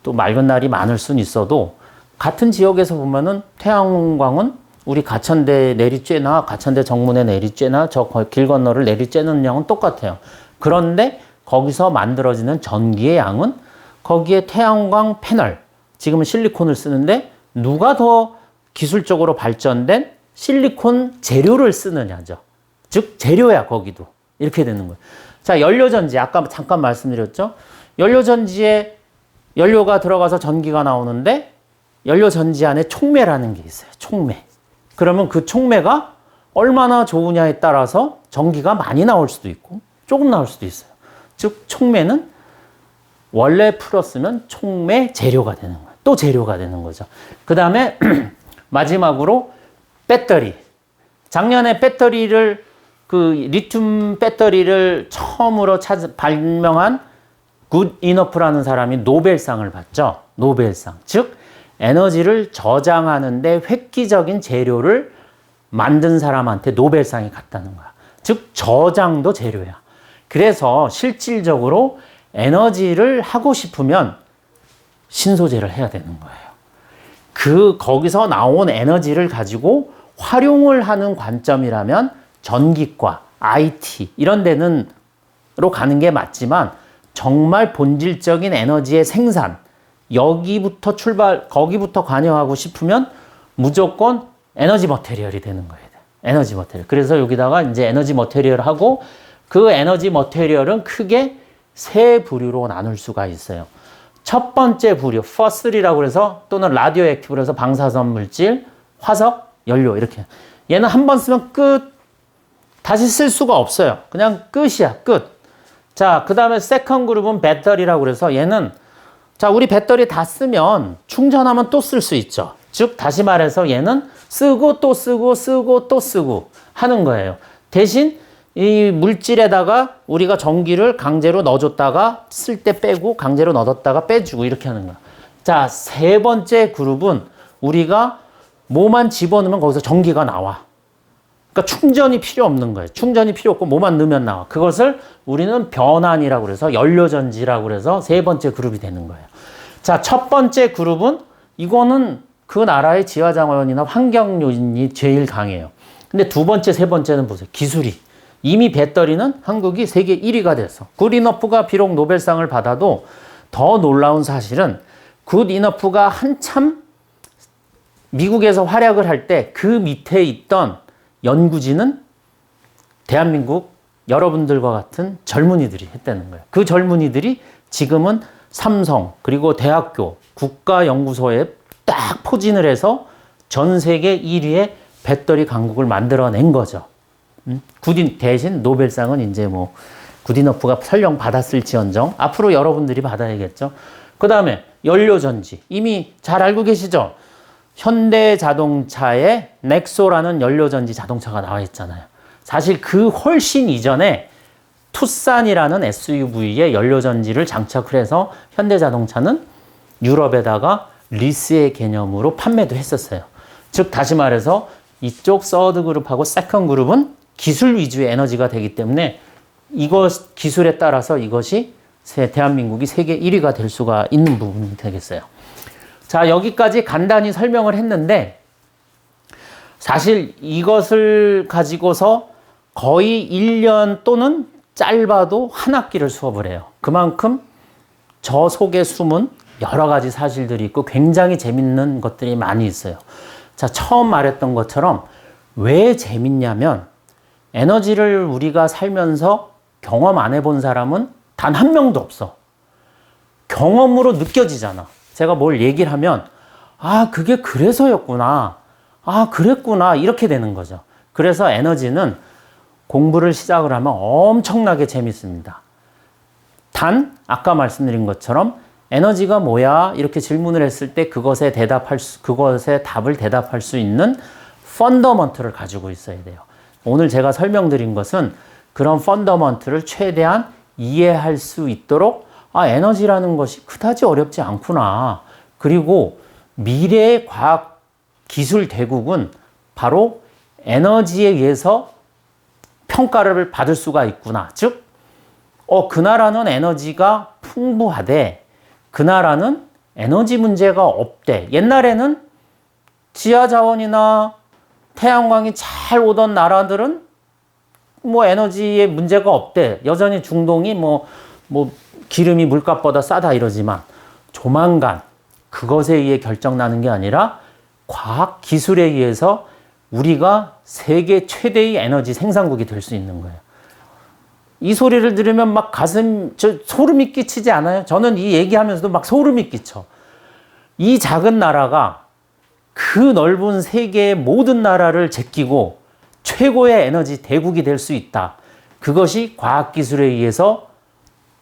또 맑은 날이 많을 수는 있어도 같은 지역에서 보면은 태양광은 우리 가천대 내리쬐나 가천대 정문에 내리쬐나 저 길 건너를 내리쬐는 양은 똑같아요. 그런데 거기서 만들어지는 전기의 양은 거기에 태양광 패널, 지금은 실리콘을 쓰는데 누가 더 기술적으로 발전된 실리콘 재료를 쓰느냐죠. 즉 재료야 거기도. 이렇게 되는 거예요. 자, 연료전지 아까 잠깐 말씀드렸죠. 연료전지에 연료가 들어가서 전기가 나오는데 연료전지 안에 촉매라는 게 있어요. 촉매. 그러면 그 촉매가 얼마나 좋으냐에 따라서 전기가 많이 나올 수도 있고 조금 나올 수도 있어요. 즉 촉매는 원래 풀었으면 촉매 재료가 되는 거예요. 또 재료가 되는 거죠. 그 다음에 마지막으로 배터리. 작년에 배터리를 리튬 배터리를 처음으로 발명한 굿 이너프라는 사람이 노벨상을 받죠. 노벨상. 즉 에너지를 저장하는데 획기적인 재료를 만든 사람한테 노벨상이 갔다는 거야. 즉 저장도 재료야. 그래서 실질적으로 에너지를 하고 싶으면 신소재를 해야 되는 거예요. 거기서 나온 에너지를 가지고 활용을 하는 관점이라면 전기과, IT 이런 데는로 가는 게 맞지만 정말 본질적인 에너지의 생산, 거기부터 관여하고 싶으면 무조건 에너지 머테리얼이 되는 거예요. 에너지 머테리얼. 그래서 여기다가 이제 에너지 머테리얼하고 그 에너지 머테리얼은 크게 세 부류로 나눌 수가 있어요. 첫 번째 부류, 퍼슬이라고 해서 또는 라디오 액티브로 해서 방사선 물질, 화석, 연료 이렇게. 얘는 한 번 쓰면 끝. 다시 쓸 수가 없어요. 그냥 끝이야, 끝. 자, 그 다음에 세컨 그룹은 배터리라고 그래서 얘는 자, 우리 배터리 다 쓰면 충전하면 또 쓸 수 있죠. 즉, 다시 말해서 얘는 쓰고 또 쓰고 쓰고 또 쓰고 하는 거예요. 대신 이 물질에다가 우리가 전기를 강제로 넣어줬다가 쓸 때 빼고 강제로 넣어뒀다가 빼주고 이렇게 하는 거야. 자, 세 번째 그룹은 우리가 뭐만 집어넣으면 거기서 전기가 나와. 그러니까 충전이 필요 없는 거예요. 충전이 필요 없고 뭐만 넣으면 나와. 그것을 우리는 변환이라고 그래서 연료전지라고 그래서 세 번째 그룹이 되는 거예요. 자, 첫 번째 그룹은 이거는 그 나라의 지하자원이나 환경요인이 제일 강해요. 근데 두 번째, 세 번째는 보세요. 기술이. 이미 배터리는 한국이 세계 1위가 됐어. 굿이너프가 비록 노벨상을 받아도 더 놀라운 사실은 굿이너프가 한참 미국에서 활약을 할 때 그 밑에 있던 연구진은 대한민국 여러분들과 같은 젊은이들이 했다는 거예요. 그 젊은이들이 지금은 삼성 그리고 대학교 국가연구소에 딱 포진을 해서 전 세계 1위의 배터리 강국을 만들어낸 거죠. 대신 노벨상은 이제 뭐 굿이너프가 설령 받았을지언정 앞으로 여러분들이 받아야겠죠. 그 다음에 연료전지 이미 잘 알고 계시죠? 현대자동차에 넥소라는 연료전지 자동차가 나와 있잖아요. 사실 그 훨씬 이전에 투싼이라는 SUV에 연료전지를 장착을 해서 현대자동차는 유럽에다가 리스의 개념으로 판매도 했었어요. 즉 다시 말해서 이쪽 서드 그룹하고 세컨 그룹은 기술 위주의 에너지가 되기 때문에 이것 기술에 따라서 이것이 대한민국이 세계 1위가 될 수가 있는 부분이 되겠어요. 자, 여기까지 간단히 설명을 했는데 사실 이것을 가지고서 거의 1년 또는 짧아도 한 학기를 수업을 해요. 그만큼 저 속에 숨은 여러 가지 사실들이 있고 굉장히 재밌는 것들이 많이 있어요. 자, 처음 말했던 것처럼 왜 재밌냐면 에너지를 우리가 살면서 경험 안 해본 사람은 단 한 명도 없어. 경험으로 느껴지잖아. 제가 뭘 얘기를 하면 아, 그게 그래서였구나. 아, 그랬구나. 이렇게 되는 거죠. 그래서 에너지는 공부를 시작을 하면 엄청나게 재밌습니다. 단 아까 말씀드린 것처럼 에너지가 뭐야? 이렇게 질문을 했을 때 그것에 답을 대답할 수 있는 펀더먼트를 가지고 있어야 돼요. 오늘 제가 설명드린 것은 그런 펀더먼트를 최대한 이해할 수 있도록 아, 에너지라는 것이 그다지 어렵지 않구나. 그리고 미래의 과학 기술 대국은 바로 에너지에 의해서 평가를 받을 수가 있구나. 즉, 그 나라는 에너지가 풍부하대. 그 나라는 에너지 문제가 없대. 옛날에는 지하 자원이나 태양광이 잘 오던 나라들은 뭐 에너지에 문제가 없대. 여전히 중동이 뭐 기름이 물값보다 싸다 이러지만 조만간 그것에 의해 결정나는 게 아니라 과학 기술에 의해서 우리가 세계 최대의 에너지 생산국이 될 수 있는 거예요. 이 소리를 들으면 막 소름이 끼치지 않아요? 저는 이 얘기하면서도 막 소름이 끼쳐. 이 작은 나라가 그 넓은 세계의 모든 나라를 제끼고 최고의 에너지 대국이 될 수 있다. 그것이 과학기술에 의해서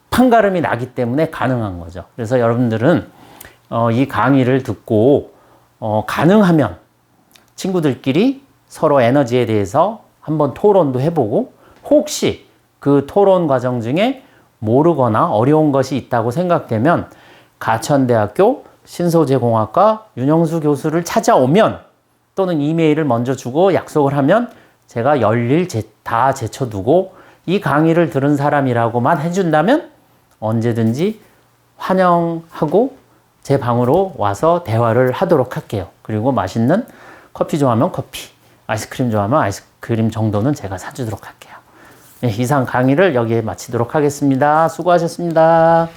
판가름이 나기 때문에 가능한 거죠. 그래서 여러분들은 이 강의를 듣고 가능하면 친구들끼리 서로 에너지에 대해서 한번 토론도 해보고 혹시 그 토론 과정 중에 모르거나 어려운 것이 있다고 생각되면 가천대학교 신소재공학과 윤영수 교수를 찾아오면 또는 이메일을 먼저 주고 약속을 하면 제가 열일 다 제쳐두고 이 강의를 들은 사람이라고만 해준다면 언제든지 환영하고 제 방으로 와서 대화를 하도록 할게요. 그리고 맛있는 커피 좋아하면 커피, 아이스크림 좋아하면 아이스크림 정도는 제가 사주도록 할게요. 네, 이상 강의를 여기에 마치도록 하겠습니다. 수고하셨습니다.